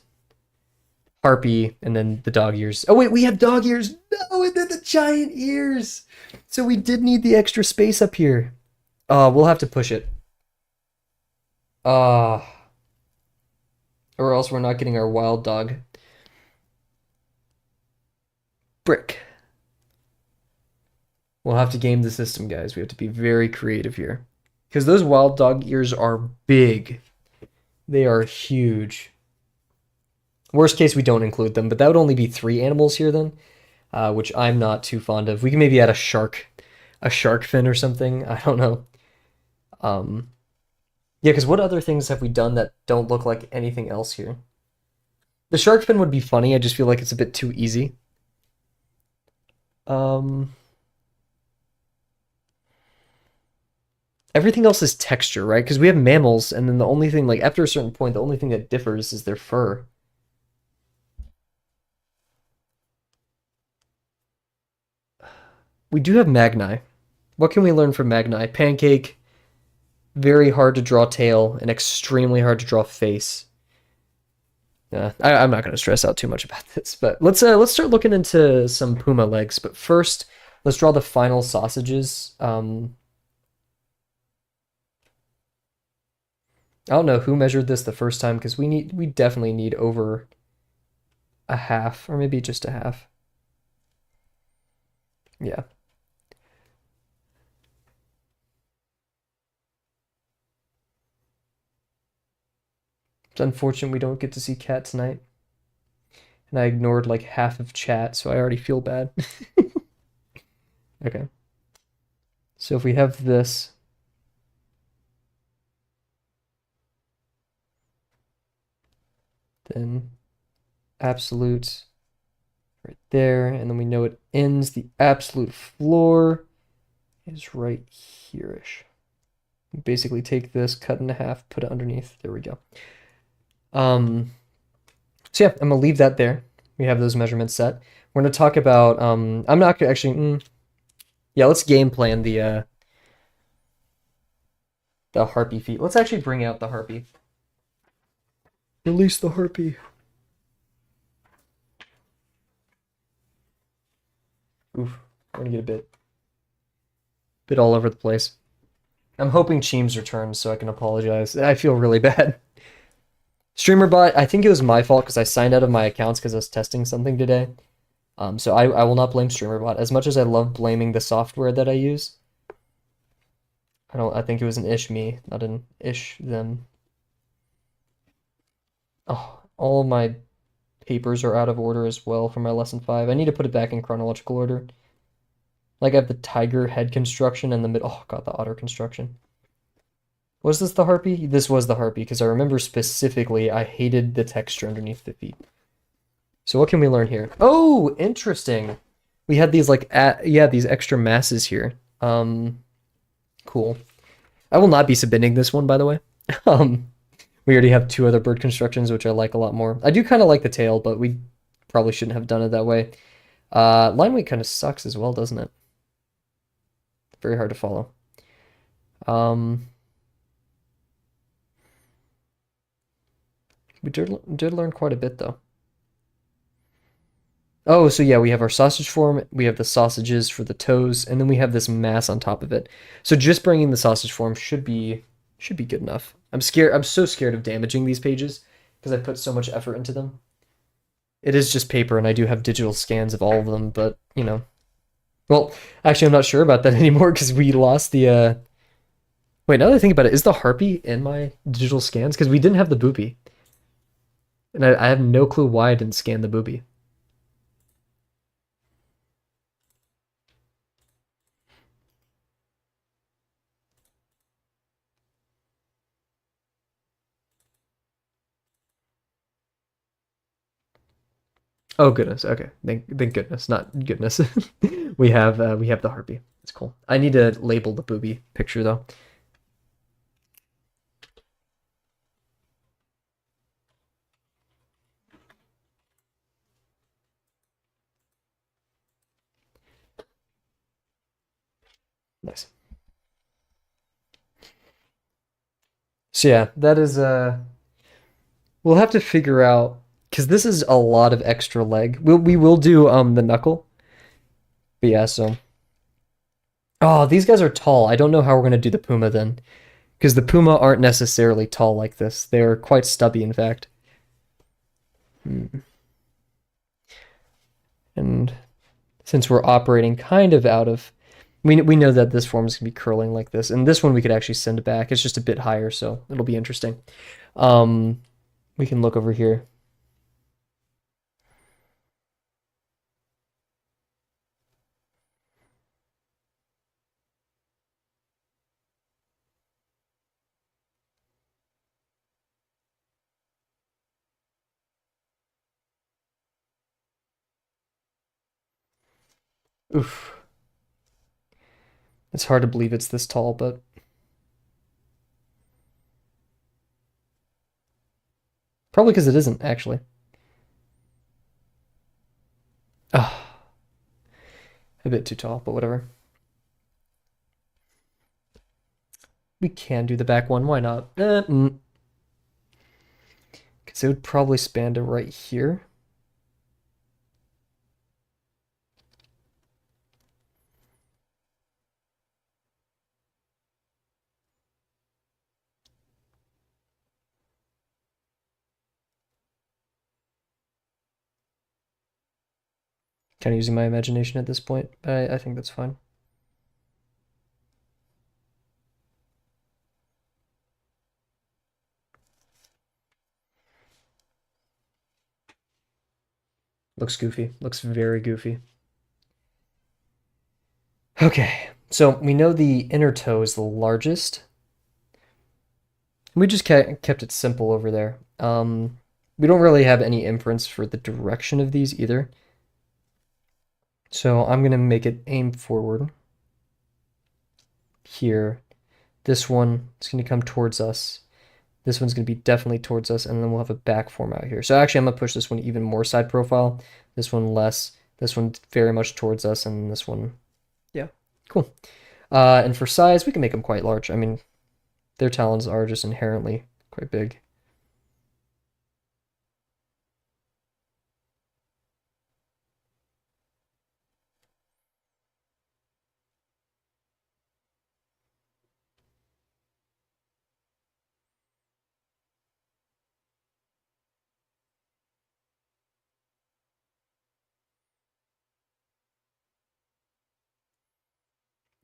harpy, and then the dog ears. Oh wait, we have dog ears. No, and then the giant ears. So we did need the extra space up here. We'll have to push it. Uh, or else we're not getting our wild dog. Brick. We'll have to game the system, guys. We have to be very creative here. Because those wild dog ears are big. They are huge. Worst case, we don't include them, but that would only be 3 animals here then, which I'm not too fond of. We can maybe add a shark fin or something. I don't know. Yeah, because what other things have we done that don't look like anything else here? The shark fin would be funny. I just feel like it's a bit too easy. Everything else is texture, right? Because we have mammals, and then the only thing, like, after a certain point, the only thing that differs is their fur. We do have Magni. What can we learn from Magni? Pancake, very hard to draw tail, and extremely hard to draw face. I'm not going to stress out too much about this, but let's start looking into some puma legs. But first, let's draw the final sausages. I don't know who measured this the first time because we definitely need over a half or maybe just a half. Yeah. It's unfortunate we don't get to see Cat tonight. And I ignored like half of chat, so I already feel bad. Okay. So if we have this, then absolute right there, and then we know it ends. The absolute floor is right here-ish. Basically take this, cut in half, put it underneath. There we go. So yeah, I'm gonna leave that there. We have those measurements set. We're gonna talk about I'm not gonna actually yeah, let's game plan the harpy feet. Let's actually bring out the harpy. Release the harpy. Oof, we're gonna get a bit all over the place. I'm hoping Cheems returns so I can apologize. I feel really bad. StreamerBot, I think it was my fault because I signed out of my accounts because I was testing something today. So I will not blame StreamerBot. As much as I love blaming the software that I use, I think it was an ish me, not an ish them. Oh, all of my papers are out of order as well for my lesson 5. I need to put it back in chronological order. Like I have the tiger head construction and the mid. Oh god, the otter construction. Was this the harpy? This was the harpy because I remember specifically I hated the texture underneath the feet. So what can we learn here? Oh, interesting. We had these like yeah, these extra masses here. Cool. I will not be submitting this one, by the way. We already have 2 other bird constructions, which I like a lot more. I do kind of like the tail, but we probably shouldn't have done it that way. Line weight kind of sucks as well, doesn't it? Very hard to follow. We did learn quite a bit, though. Oh, so yeah, we have our sausage form, we have the sausages for the toes, and then we have this mass on top of it. So just bringing the sausage form should be good enough. I'm so scared of damaging these pages because I put so much effort into them. It is just paper, and I do have digital scans of all of them, but, you know. Well, actually, I'm not sure about that anymore because we lost the, Wait, now that I think about it, is the harpy in my digital scans? Because we didn't have the booby. And I have no clue why I didn't scan the booby. Oh goodness. Okay. Thank goodness, not goodness. We have the harpy. It's cool. I need to label the booby picture though. Nice. So yeah, that is we'll have to figure out because this is a lot of extra leg. We will do the knuckle. But yeah, so oh, these guys are tall. I don't know how we're gonna do the puma then. Because the puma aren't necessarily tall like this. They're quite stubby, in fact. Hmm. And since we're operating kind of out of, we know that this form is gonna be curling like this, and this one we could actually send back. It's just a bit higher, so it'll be interesting. Um, we can look over here. Oof, it's hard to believe it's this tall, but probably because it isn't actually. Ah, a bit too tall, but whatever. We can do the back one. Why not? Because it would probably span to right here. Kind of using my imagination at this point. I think that's fine. Looks goofy. Looks very goofy. Okay, so we know the inner toe is the largest. We just kept it simple over there. We don't really have any inference for the direction of these either. So I'm going to make it aim forward here. This one is going to come towards us. This one's going to be definitely towards us, and then we'll have a back form out here. So actually, I'm going to push this one even more side profile. This one less. This one very much towards us, and this one, yeah, cool. And for size, we can make them quite large. I mean, their talons are just inherently quite big.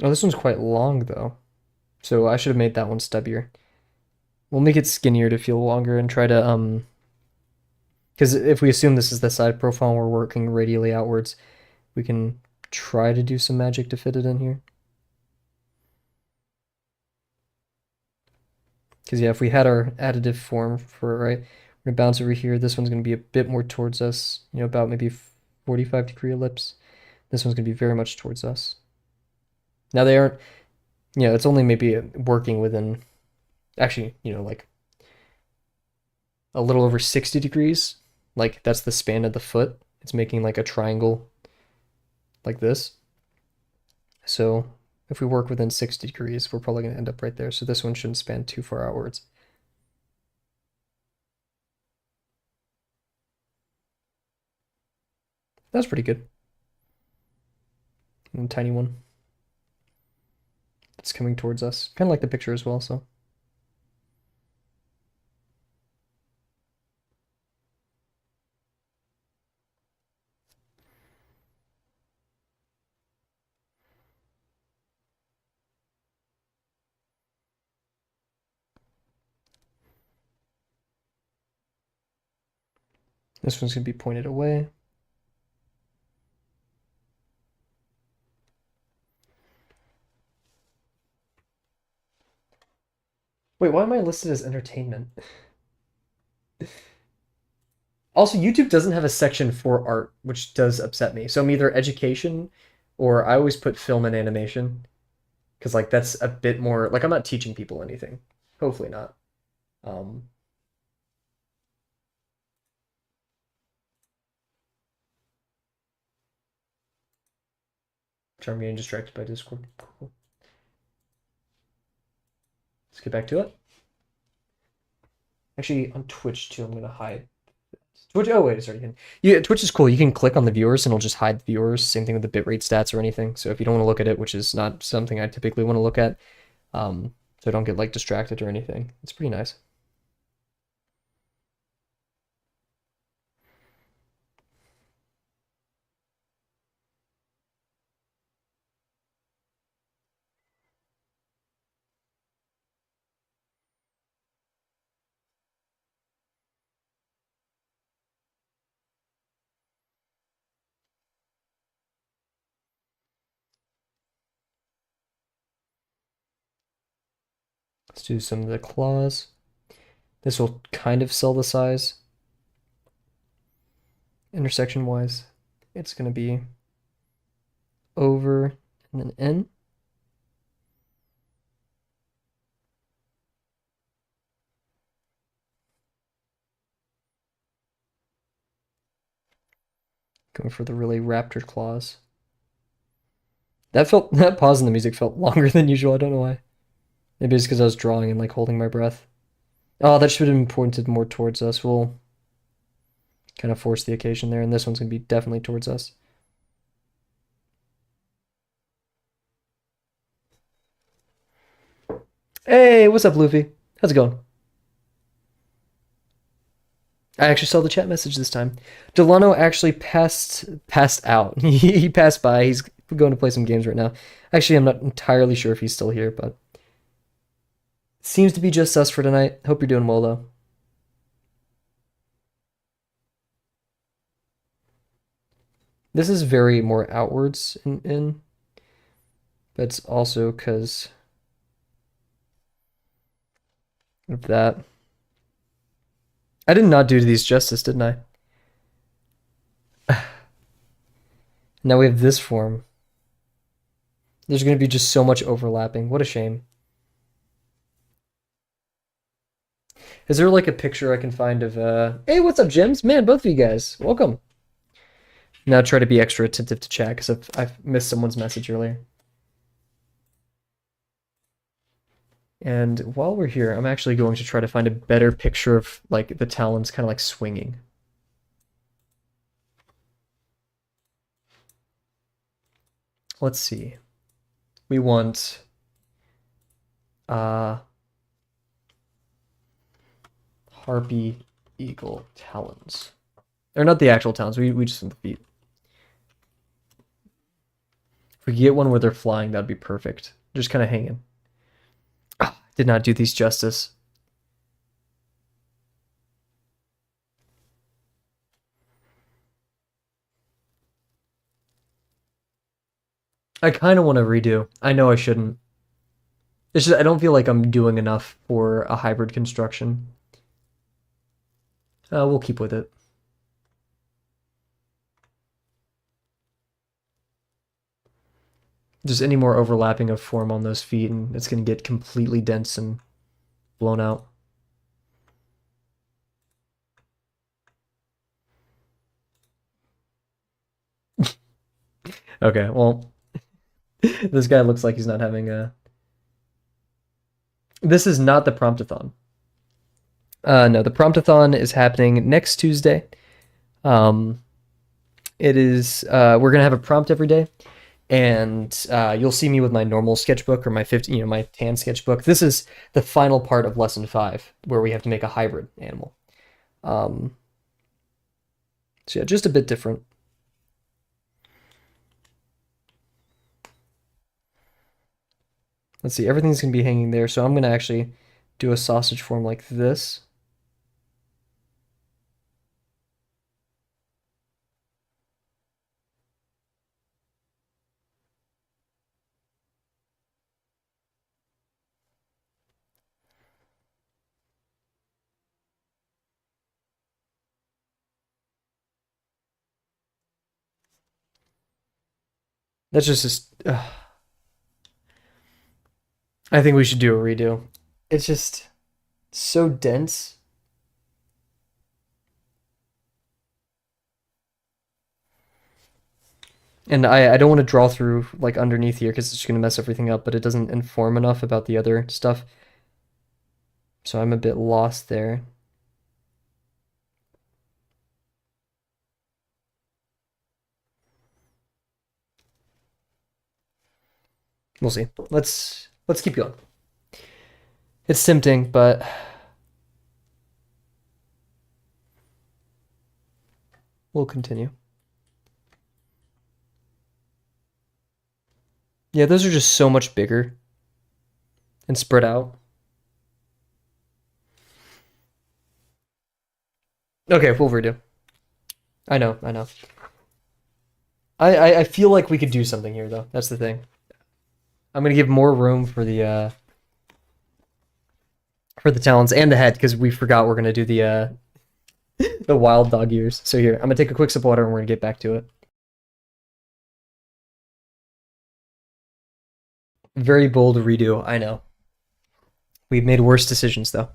Oh, this one's quite long though. So I should have made that one stubbier. We'll make it skinnier to feel longer and try to because if we assume this is the side profile and we're working radially outwards, we can try to do some magic to fit it in here. Because yeah, if we had our additive form for right, we're gonna bounce over here. This one's gonna be a bit more towards us, you know, about maybe 45-degree ellipse. This one's gonna be very much towards us. Now they aren't, you know, it's only maybe working within, actually, you know, like a little over 60 degrees. Like that's the span of the foot. It's making like a triangle like this. So if we work within 60 degrees, we're probably going to end up right there. So this one shouldn't span too far outwards. That's pretty good. And tiny one. It's coming towards us. Kind of like the picture as well, so. This one's going to be pointed away. Wait, why am I listed as entertainment? Also, YouTube doesn't have a section for art, which does upset me. So I'm either education or I always put film and animation because like that's a bit more like I'm not teaching people anything. Hopefully not. Um, I'm getting distracted by Discord. Cool. Let's get back to it. Actually, on Twitch too, I'm gonna hide Twitch. Oh wait, sorry. Yeah, Twitch is cool. You can click on the viewers and it'll just hide the viewers. Same thing with the bitrate stats or anything. So if you don't want to look at it, which is not something I typically want to look at, so I don't get like distracted or anything. It's pretty nice. Let's do some of the claws. This will kind of sell the size. Intersection wise, it's gonna be over and then in. Going for the really raptor claws. That pause in the music felt longer than usual. I don't know why. Maybe it's because I was drawing and like holding my breath. Oh, that should have been pointed more towards us. We'll kind of force the occasion there, and this one's gonna be definitely towards us. Hey, what's up, Luffy? How's it going? I actually saw the chat message this time. Delano actually passed out. He passed by. He's going to play some games right now. Actually, I'm not entirely sure if he's still here, but it seems to be just us for tonight. Hope you're doing well though. This is very more outwards in but it's also because of that. I did not do these justice, didn't I? Now we have this form. There's going to be just so much overlapping. What a shame. Is there like a picture I can find of hey, what's up, Jims? Man, both of you guys. Welcome. Now try to be extra attentive to chat because I've missed someone's message earlier. And while we're here, I'm actually going to try to find a better picture of like the talons kind of like swinging. Let's see. We want uh harpy eagle talons. Or not the actual talons, we just want the feet. If we get one where they're flying, that'd be perfect. Just kind of hanging. Ah, did not do these justice. I kind of want to redo. I know I shouldn't. It's just I don't feel like I'm doing enough for a hybrid construction. We'll keep with it. Just any more overlapping of form on those feet, and it's going to get completely dense and blown out. Okay, well, this guy looks like he's not having a. This is not the promptathon. No, the promptathon is happening next Tuesday. Um, it is. We're gonna have a prompt every day, and you'll see me with my normal sketchbook or my 50, my tan sketchbook. This is the final part of lesson 5, where we have to make a hybrid animal. Um, so yeah, just a bit different. Let's see, everything's gonna be hanging there, so I'm gonna actually do a sausage form like this. That's just I think we should do a redo. It's just so dense. And I don't want to draw through like underneath here because it's just gonna mess everything up, but it doesn't inform enough about the other stuff. So I'm a bit lost there. We'll see. Let's keep going. It's tempting, but we'll continue. Yeah, those are just so much bigger and spread out. Okay, we'll redo. I know, I know. I feel like we could do something here though. That's the thing. I'm gonna give more room for the talons and the head because we forgot we're gonna do the wild dog ears. So here, I'm gonna take a quick sip of water and we're gonna get back to it. Very bold redo, I know. We've made worse decisions though.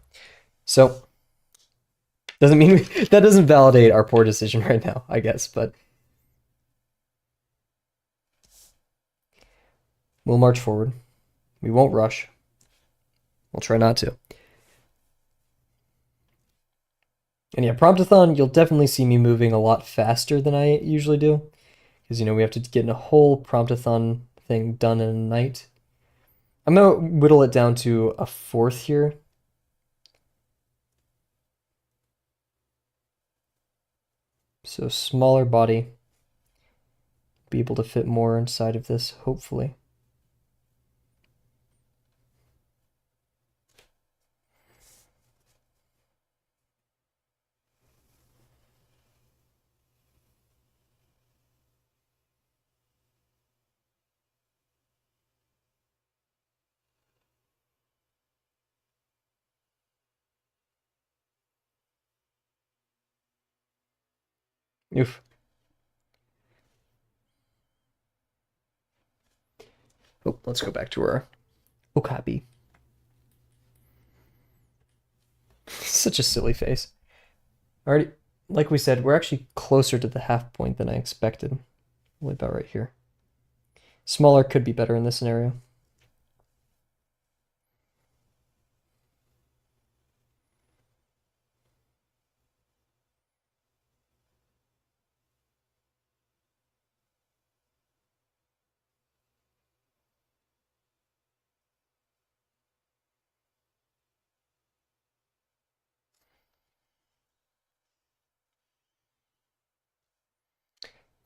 So doesn't mean that doesn't validate our poor decision right now, I guess, but we'll march forward. We won't rush. We'll try not to. And yeah, Promptathon, you'll definitely see me moving a lot faster than I usually do. Because, we have to get a whole Promptathon thing done in a night. I'm going to whittle it down to a fourth here. So smaller body. Be able to fit more inside of this, hopefully. Oof. Oh, let's go back to our Okapi. Such a silly face. Already, like we said, we're actually closer to the half point than I expected. Only about right here. Smaller could be better in this scenario.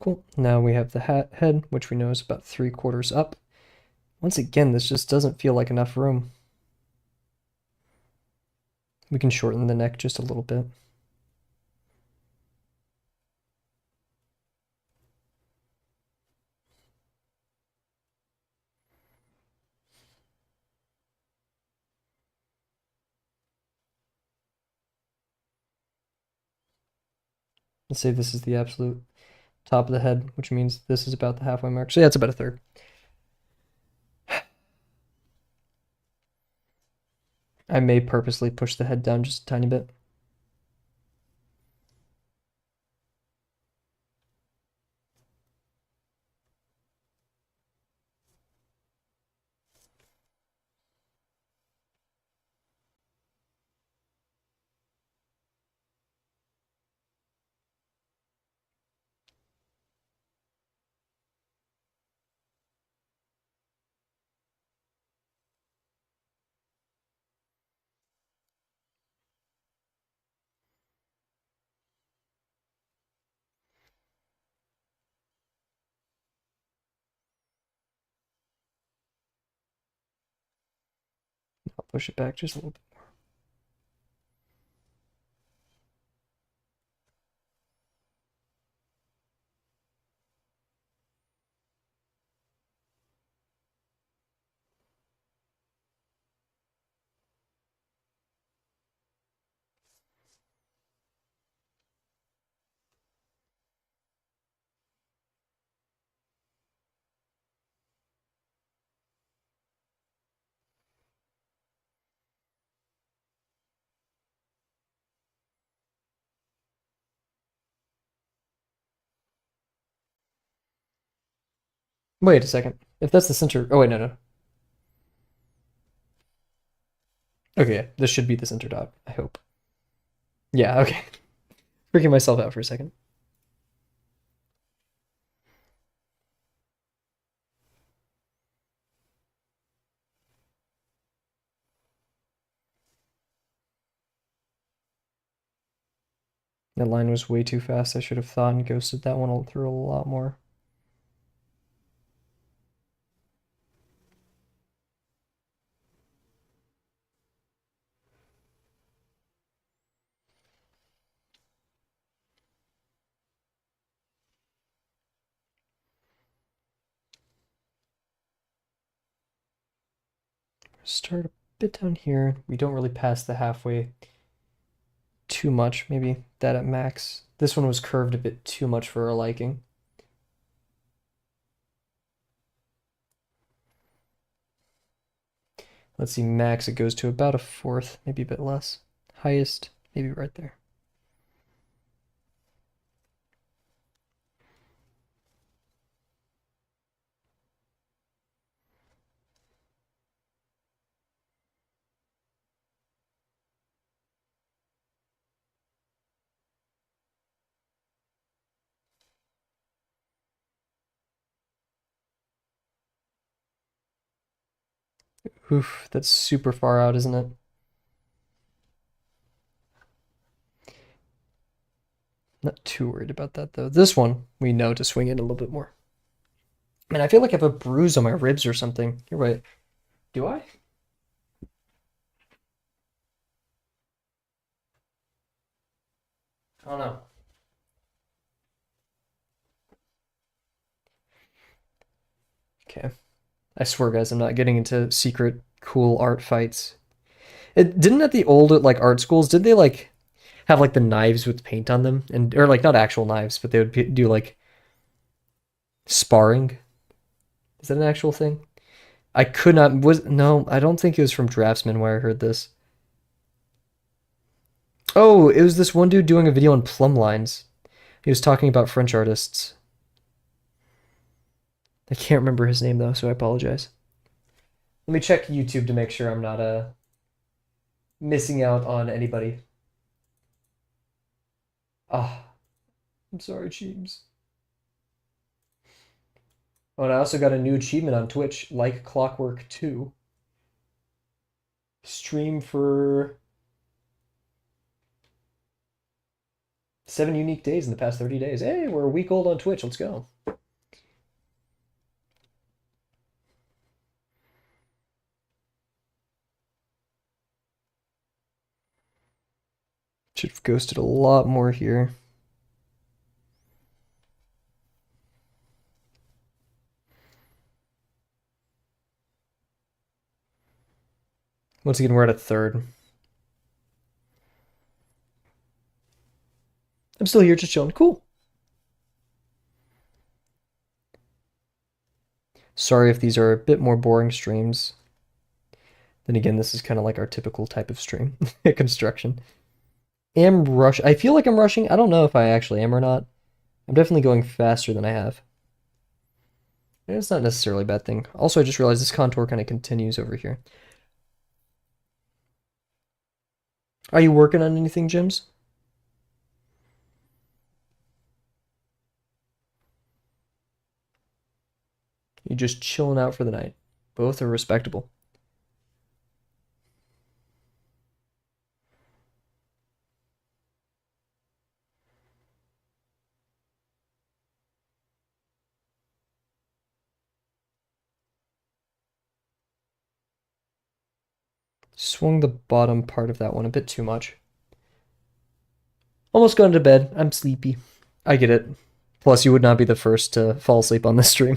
Cool. Now we have the head, which we know is about 3/4 up. Once again, this just doesn't feel like enough room. We can shorten the neck just a little bit. Let's say this is the absolute top of the head, which means this is about the halfway mark. So yeah, it's about a third. I may purposely push the head down just a tiny bit. I'll push it back just a little bit. Wait a second. If that's the center, oh wait, no, no. Okay, yeah, this should be the center dot. I hope. Yeah, okay. Freaking myself out for a second. That line was way too fast. I should have thought and ghosted that one through a lot more. Start a bit down here. We don't really pass the halfway too much. Maybe that at max. This one was curved a bit too much for our liking. Let's see, max, it goes to about a fourth, maybe a bit less. Highest, maybe right there. Oof, that's super far out, isn't it? Not too worried about that though. This one, we know to swing it a little bit more. Man, I feel like I have a bruise on my ribs or something. You're right. Do I? I don't know. Okay. I swear, guys, I'm not getting into secret cool art fights. It didn't at the old like art schools, did they like have like the knives with paint on them and or like not actual knives, but they would do like sparring? Is that an actual thing? I could not was no, I don't think it was from Draftsman where I heard this. Oh, it was this one dude doing a video on plumb lines. He was talking about French artists. I can't remember his name though, so I apologize. Let me check YouTube to make sure I'm not missing out on anybody. Ah, I'm sorry, Cheems. Oh, and I also got a new achievement on Twitch, like Clockwork 2. Stream for 7 unique days in the past 30 days. Hey, we're a week old on Twitch. Let's go. Should have ghosted a lot more here. Once again, we're at a third. I'm still here just chilling. Cool. Sorry if these are a bit more boring streams. Then again, this is kind of like our typical type of stream. Construction. I feel like I'm rushing. I don't know if I actually am or not. I'm definitely going faster than I have. And it's not necessarily a bad thing. Also, I just realized this contour kind of continues over here. Are you working on anything, Jims? You just chilling out for the night. Both are respectable. Swung the bottom part of that one a bit too much. Almost gone to bed. I'm sleepy. I get it. Plus, you would not be the first to fall asleep on this stream.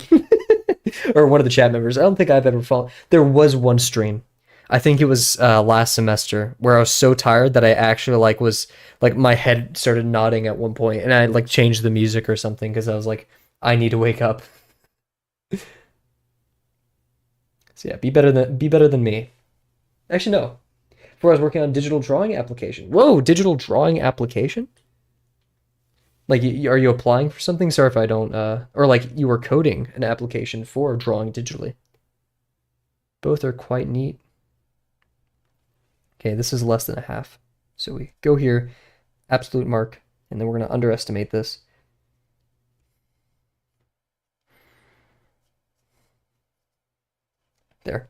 Or one of the chat members. I don't think I've ever fallen. There was one stream. I think it was last semester where I was so tired that I actually like was like my head started nodding at one point and I like changed the music or something because I was like, I need to wake up. So yeah, be better than me. Actually, no. Before I was working on digital drawing application. Whoa, digital drawing application? Like, are you applying for something? Sorry if I don't, or like you were coding an application for drawing digitally. Both are quite neat. Okay, this is less than a half. So we go here, absolute mark, and then we're going to underestimate this. There.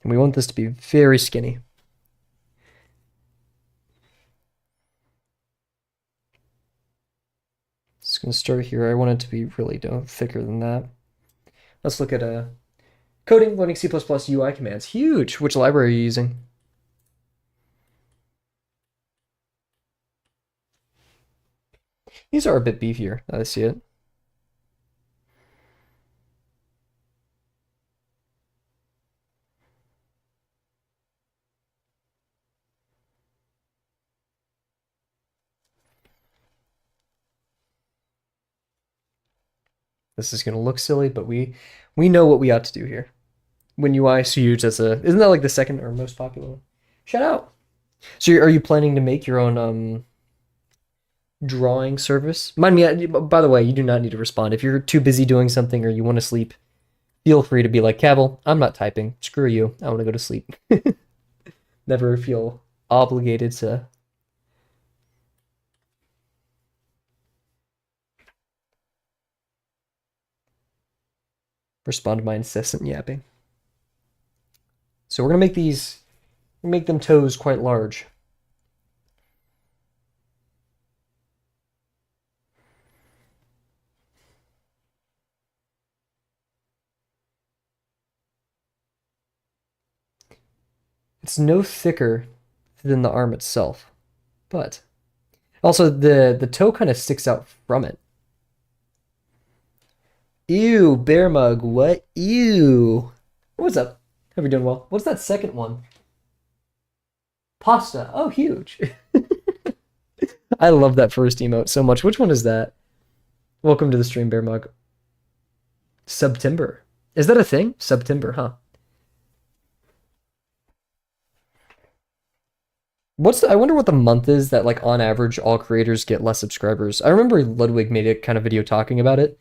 And we want this to be very skinny. Just going to start here. I want it to be really thicker than that. Let's look at coding, learning C++ UI commands. Huge. Which library are you using? These are a bit beefier, now I see it. This is going to look silly, but we know what we ought to do here. When UI is huge, isn't that like the second or most popular one? Shout out. So are you planning to make your own drawing service? Mind me, by the way, you do not need to respond. If you're too busy doing something or you want to sleep, feel free to be like, Kavel, I'm not typing. Screw you. I want to go to sleep. Never feel obligated to. Respond to my incessant yapping. So we're gonna make them toes quite large. It's no thicker than the arm itself, but also the toe kind of sticks out from it. Ew, bear mug, what? Ew. What's up? Hope you're doing well. What's that second one? Pasta. Oh, huge. I love that first emote so much. Which one is that? Welcome to the stream, bear mug. September. Is that a thing? September, huh? I wonder what the month is that like on average all creators get less subscribers. I remember Ludwig made a kind of video talking about it.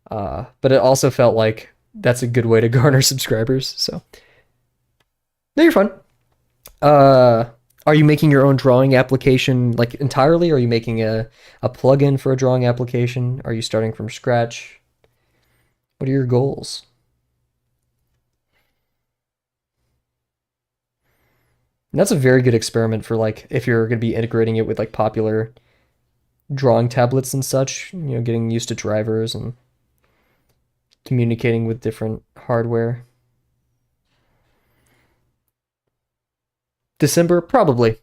But it also felt like that's a good way to garner subscribers. So no, you're fine. Are you making your own drawing application like entirely? Or are you making a plugin for a drawing application? Are you starting from scratch? What are your goals? And that's a very good experiment for like if you're going to be integrating it with like popular drawing tablets and such, you know, getting used to drivers and communicating with different hardware. December, probably.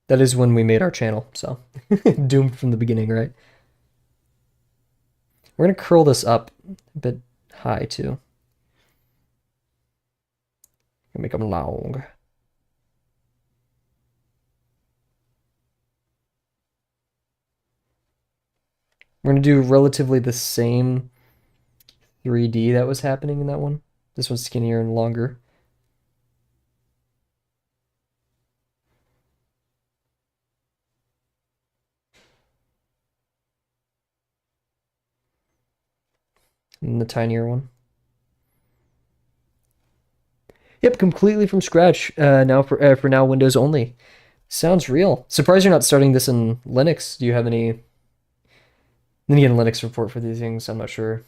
That is when we made our channel, so doomed from the beginning, right? We're gonna curl this up a bit high too. Make them long. We're gonna do relatively the same 3D that was happening in that one. This one's skinnier and longer. And the tinier one. Yep, completely from scratch. Now for now, Windows only. Sounds real. Surprised you're not starting this in Linux. Do you have any? Then you get a Linux support for these things. I'm not sure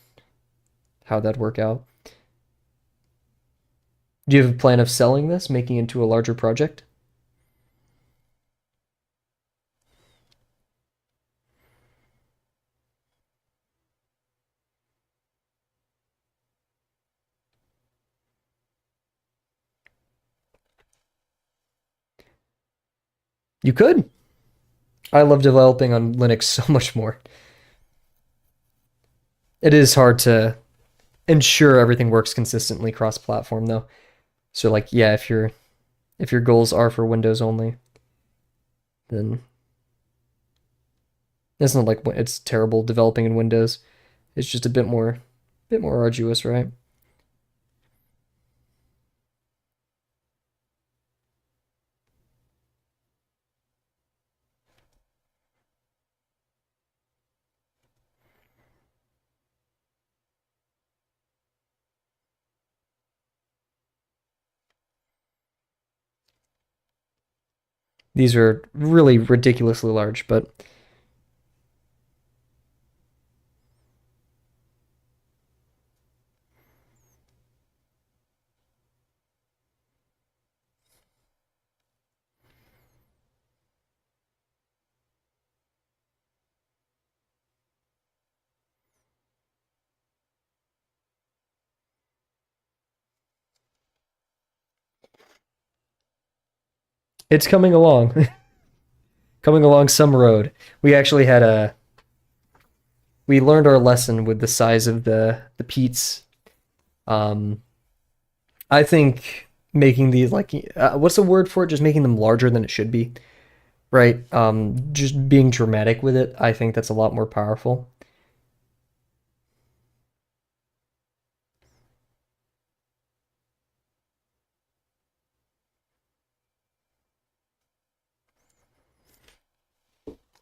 how that'd work out. Do you have a plan of selling this, making it into a larger project? You could. I love developing on Linux so much more. It is hard to ensure everything works consistently cross-platform though. So like, yeah, if your goals are for Windows only, then it's not like it's terrible developing in Windows. It's just a bit more arduous, right? These are really ridiculously large, but it's coming along, coming along some road. We actually had a we learned our lesson with the size of the Peats. Um, I think making these like what's the word for it? Just making them larger than it should be, right? Just being dramatic with it. I think that's a lot more powerful.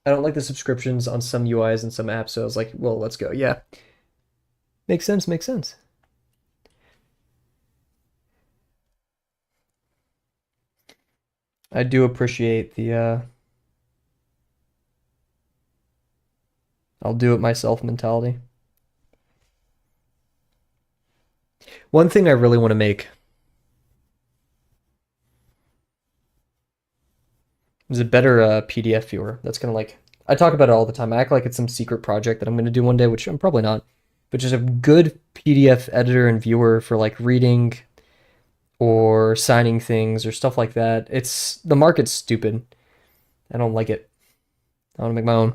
I don't like the subscriptions on some UIs and some apps, so I was like, well, let's go. Yeah, makes sense. Makes sense. I do appreciate the I'll do it myself mentality. One thing I really want to make is a better PDF viewer. That's gonna like I talk about it all the time. I act like it's some secret project that I'm gonna do one day, which I'm probably not. But just a good PDF editor and viewer for like reading or signing things or stuff like that. It's the market's stupid. I don't like it. I want to make my own.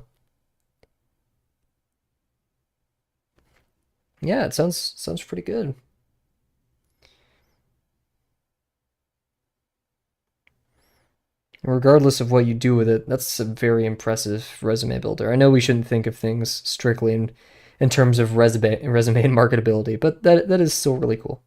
Yeah, it sounds pretty good. Regardless of what you do with it, that's a very impressive resume builder. I know we shouldn't think of things strictly in terms of resume and marketability, but that is still really cool.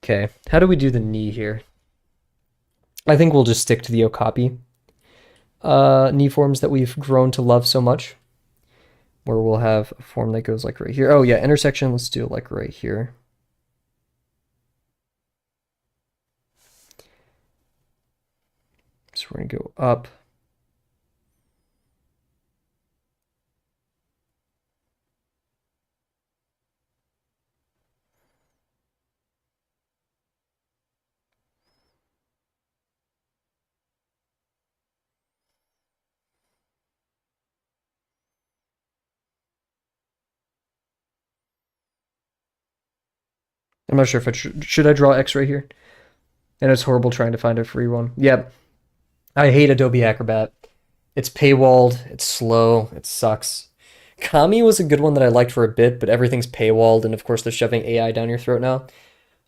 Okay, how do we do the knee here? I think we'll just stick to the Okapi knee forms that we've grown to love so much, where we'll have a form that goes like right here. Oh yeah, intersection, let's do it like right here. So we're gonna go up. I'm not sure if should I draw X right here? And it's horrible trying to find a free one. Yep, I hate Adobe Acrobat. It's paywalled, it's slow, it sucks. Kami was a good one that I liked for a bit, but everything's paywalled, and of course they're shoving AI down your throat now.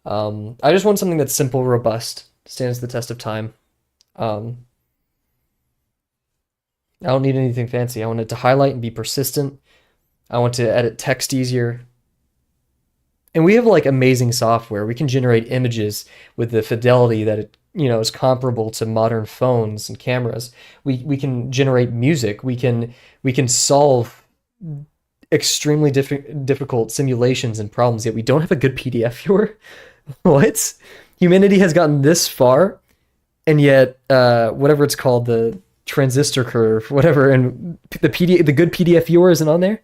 I just want something that's simple, robust, stands the test of time. Um, I don't need anything fancy. I want it to highlight and be persistent. I want to edit text easier. And we have like amazing software. We can generate images with the fidelity that it, is comparable to modern phones and cameras. We can generate music. We can solve extremely difficult simulations and problems. Yet we don't have a good PDF viewer. What? Humanity has gotten this far, and yet whatever it's called, the transistor curve, whatever, and the good PDF viewer isn't on there.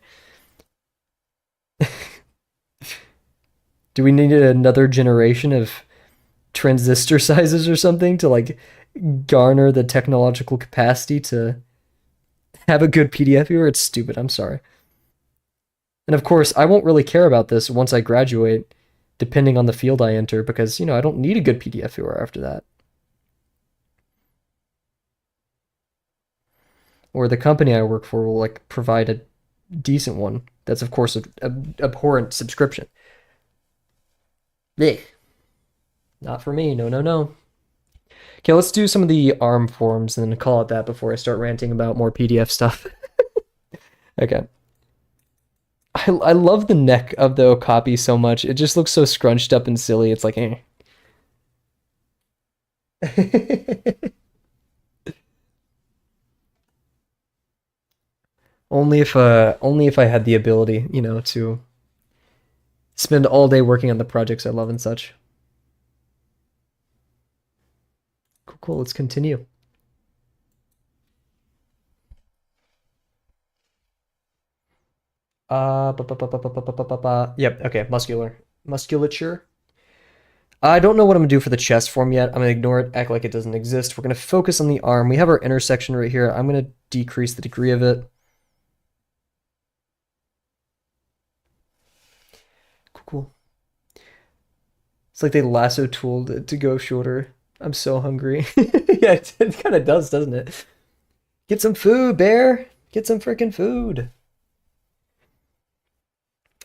Do we need another generation of transistor sizes or something to like garner the technological capacity to have a good PDF viewer? It's stupid. I'm sorry. And of course, I won't really care about this once I graduate, depending on the field I enter, because I don't need a good PDF viewer after that. Or the company I work for will like provide a decent one. That's of course a abhorrent subscription. Blech. Not for me. No, no, no. Okay, let's do some of the ARM forms and then call it that before I start ranting about more PDF stuff. Okay. I love the neck of the Okapi so much. It just looks so scrunched up and silly. It's like, eh. Only if I had the ability, to spend all day working on the projects I love and such. Cool, cool. Let's continue. Yep. Okay. Musculature. I don't know what I'm gonna do for the chest form yet. I'm gonna ignore it, act like it doesn't exist. We're gonna focus on the arm. We have our intersection right here. I'm gonna decrease the degree of it. Cool, cool. It's like they lasso tooled it to go shorter. I'm so hungry. Yeah, it kind of does, doesn't it? Get some food, bear. Get some freaking food.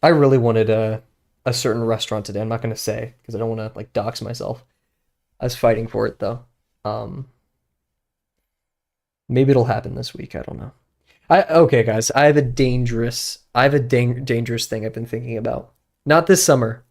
I really wanted a certain restaurant today. I'm not gonna say because I don't want to like dox myself. I was fighting for it though. Um, Maybe it'll happen this week. I don't know. Okay, guys. I have a dangerous thing I've been thinking about. Not this summer.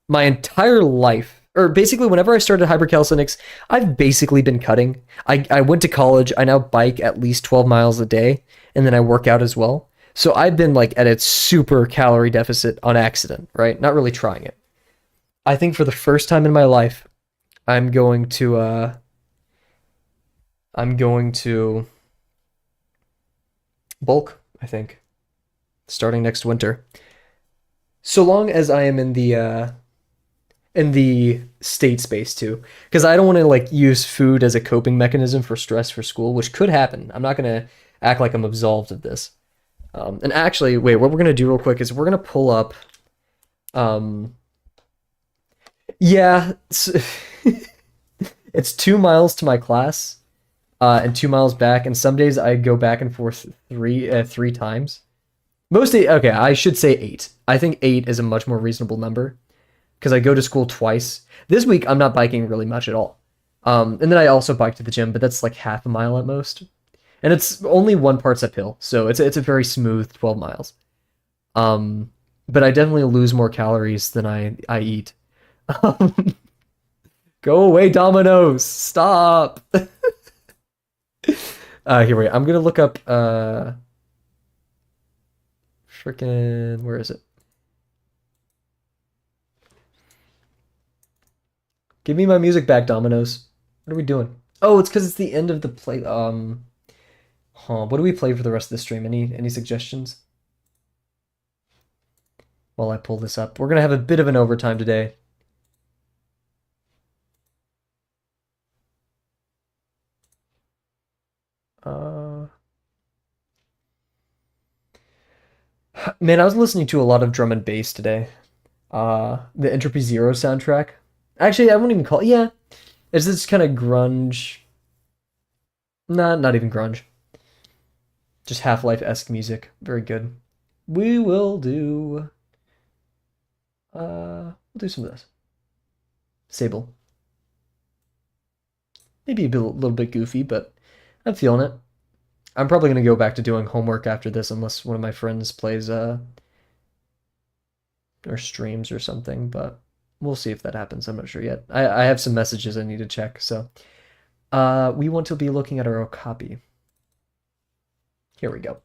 My entire life, or basically whenever I started hypercalisthenics, I've basically been cutting. I went to college. I now bike at least 12 miles a day, and then I work out as well. So I've been like at a super calorie deficit on accident, right? Not really trying it. I think for the first time in my life, I'm going to I'm going to bulk, I think, starting next winter. So long as I am in the state space too, because I don't want to like use food as a coping mechanism for stress for school, which could happen. I'm not gonna act like I'm absolved of this. And actually, wait, what we're gonna do real quick is we're gonna pull up. Um, yeah, it's 2 miles to my class, and 2 miles back, and some days I go back and forth three times. Most days, okay, I should say eight. I think eight is a much more reasonable number because I go to school twice. This week I'm not biking really much at all. And then I also bike to the gym, but that's like half a mile at most. And it's only one part's uphill, so it's a very smooth 12 miles. Um, but I definitely lose more calories than I eat. Go away, Domino's! Stop! Here we go. I'm gonna look up freaking where is it? Give me my music back, Domino's. What are we doing? Oh, it's because it's the end of the play. What do we play for the rest of the stream? Any suggestions? While I pull this up, we're gonna have a bit of an overtime today. Uh, Man, I was listening to a lot of drum and bass today. The Entropy Zero soundtrack. Actually, I wouldn't even call it. Yeah, it's this kind of grunge. Nah, not even grunge. Just Half-Life-esque music. Very good. We will do. We'll do some of this. Sable. Maybe little bit goofy, but I'm feeling it. I'm probably gonna go back to doing homework after this, unless one of my friends plays or streams or something. But we'll see if that happens. I'm not sure yet. I have some messages I need to check. So we want to be looking at our copy. Here we go.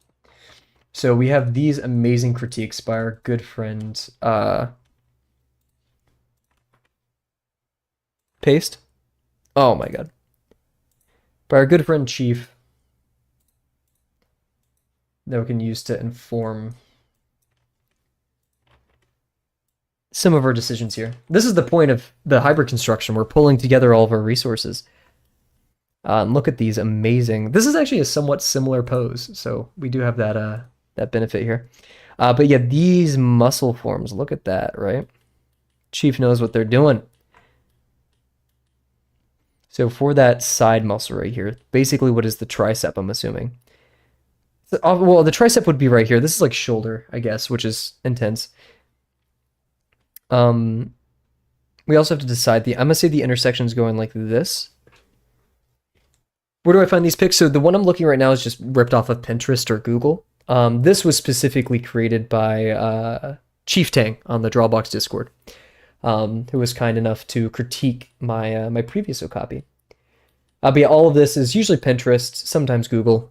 So we have these amazing critiques by our good friend Paste. Oh my god. By our good friend Chief that we can use to inform some of our decisions here. This is the point of the hybrid construction. We're pulling together all of our resources. And look at these amazing. This is actually a somewhat similar pose, so we do have that benefit here. But yeah, these muscle forms. Look at that, right? Chief knows what they're doing. So for that side muscle right here, basically what is the tricep, I'm assuming. Well, the tricep would be right here. This is like shoulder, I guess, which is intense. We also have to decide I'm gonna say the intersection's going like this. Where do I find these pics? So the one I'm looking right now is just ripped off of Pinterest or Google. This was specifically created by Chief Tang on the Drawbox Discord, who was kind enough to critique my previous Okapi. But yeah, all of this is usually Pinterest, sometimes Google.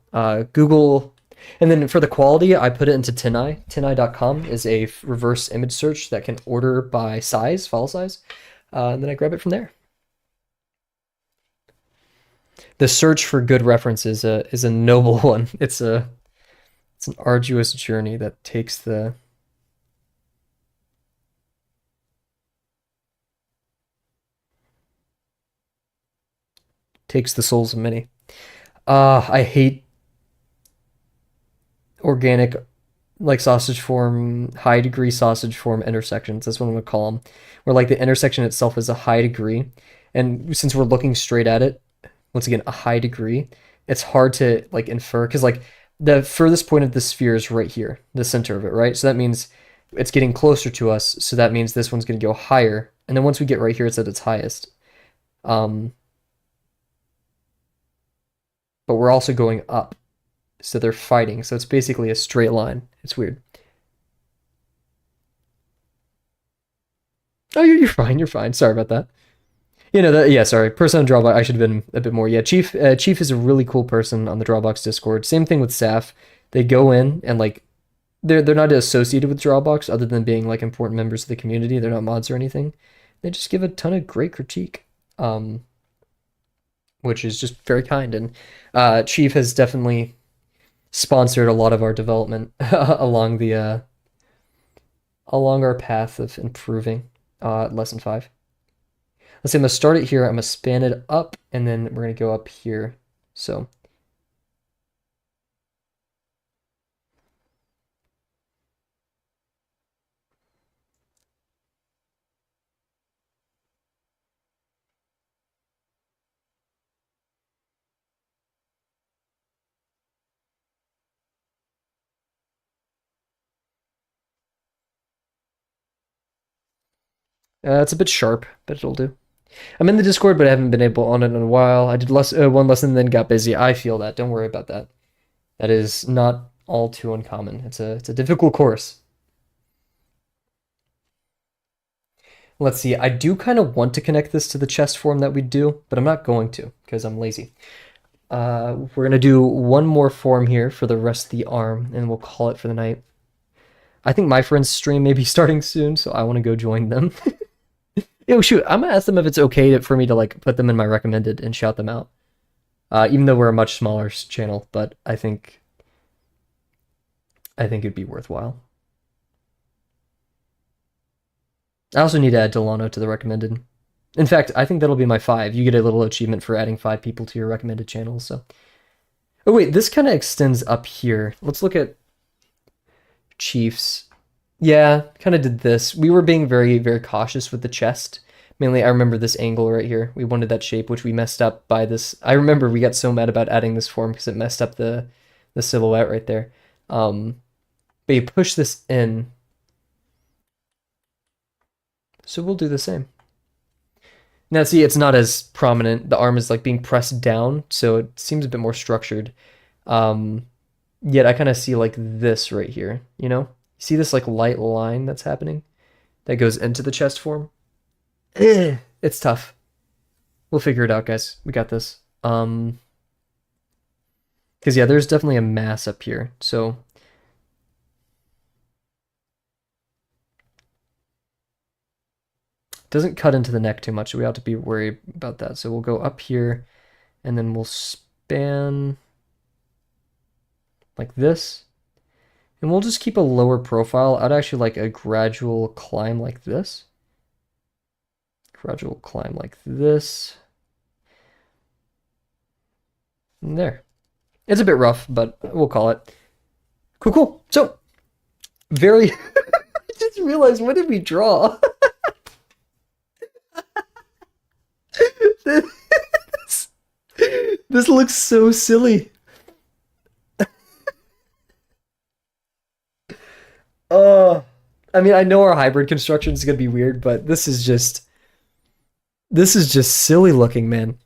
Google, And then for the quality, I put it into Tineye. Tineye.com is a reverse image search that can order by size, file size, and then I grab it from there. The search for good references is a noble one. It's an arduous journey that takes the souls of many. I hate organic, like sausage form, high degree sausage form intersections. That's what I'm gonna call them. Where like the intersection itself is a high degree, and since we're looking straight at it, once again a high degree, it's hard to like infer because like the furthest point of the sphere is right here, the center of it, right? So that means it's getting closer to us. So that means this one's gonna go higher, and then once we get right here, it's at its highest. Um, but we're also going up. So they're fighting. So it's basically a straight line. It's weird. Oh, you're fine. You're fine. Sorry about that. Yeah, sorry. Person on Drawbox, I should have been a bit more. Yeah, Chief is a really cool person on the Drawbox Discord. Same thing with Saf. They go in and like they're not associated with Drawbox other than being like important members of the community. They're not mods or anything. They just give a ton of great critique. Which is just very kind. And Chief has definitely sponsored a lot of our development along the along our path of improving lesson 5. Let's say I'm gonna start it here. I'm gonna span it up, and then we're gonna go up here. So it's a bit sharp, but it'll do. I'm in the Discord, but I haven't been able on it in a while. I did one lesson, then got busy. I feel that. Don't worry about that. That is not all too uncommon. It's a difficult course. Let's see. I do kind of want to connect this to the chest form that we do, but I'm not going to because I'm lazy. We're gonna do one more form here for the rest of the arm, and we'll call it for the night. I think my friend's stream may be starting soon, so I want to go join them. Yo, shoot, I'm gonna ask them if it's okay for me to like put them in my recommended and shout them out. Even though we're a much smaller channel, but I think it'd be worthwhile. I also need to add Delano to the recommended. In fact, I think that'll be my 5. You get a little achievement for adding 5 people to your recommended channels. So, oh wait, this kind of extends up here. Let's look at Chiefs. Yeah, kind of did this. We were being very, very cautious with the chest. Mainly, I remember this angle right here. We wanted that shape, which we messed up by this. I remember we got so mad about adding this form because it messed up the silhouette right there. But you push this in. So we'll do the same. Now see, it's not as prominent. The arm is like being pressed down, so it seems a bit more structured. Yet I kind of see like this right here, you know? See this like light line that's happening? That goes into the chest form? It's tough. We'll figure it out, guys. We got this. Because yeah, there's definitely a mass up here, so... Doesn't cut into the neck too much, so we ought to be worried about that. So we'll go up here, and then we'll span like this. And we'll just keep a lower profile. I'd actually like a gradual climb like this. Gradual climb like this. And there. It's a bit rough, but we'll call it. Cool, cool. So, very... I just realized, what did we draw? This looks so silly. I mean, I know our hybrid construction is gonna be weird, but this is just silly looking, man.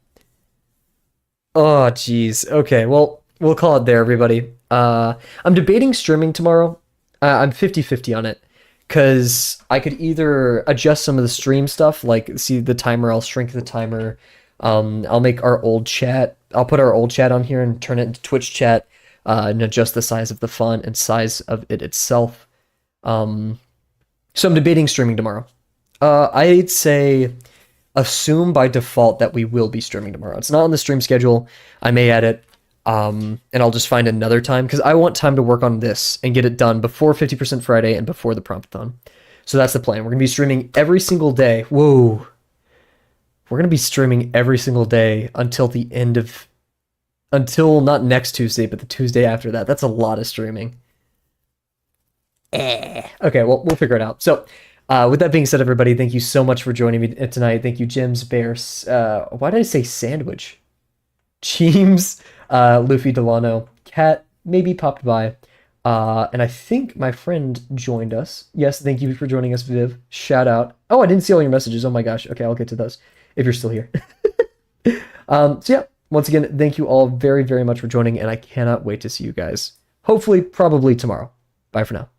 Oh, geez. Okay, well, we'll call it there, everybody. I'm debating streaming tomorrow. I'm 50-50 on it. Because I could either adjust some of the stream stuff, like see the timer, I'll shrink the timer. I'll make our old chat, I'll put our old chat on here and turn it into Twitch chat. and adjust the size of the font and size of it itself. So I'm debating streaming tomorrow. I'd say assume by default that we will be streaming tomorrow. It's not on the stream schedule. I may add it, and I'll just find another time because I want time to work on this and get it done before 50% Friday and before the promptathon. So that's the plan. We're going to be streaming every single day. Whoa. We're going to be streaming every single day until the end of... Until not next Tuesday, but the Tuesday after that. That's a lot of streaming. Okay, well, we'll figure it out. So, with that being said, everybody, thank you so much for joining me tonight. Thank you, Jims, Bears. Why did I say sandwich? James, Luffy Delano, Cat maybe popped by. And I think my friend joined us. Yes, thank you for joining us, Viv. Shout out. Oh, I didn't see all your messages. Oh my gosh. Okay, I'll get to those if you're still here. So yeah, once again, thank you all very, very much for joining, and I cannot wait to see you guys. Hopefully, probably tomorrow. Bye for now.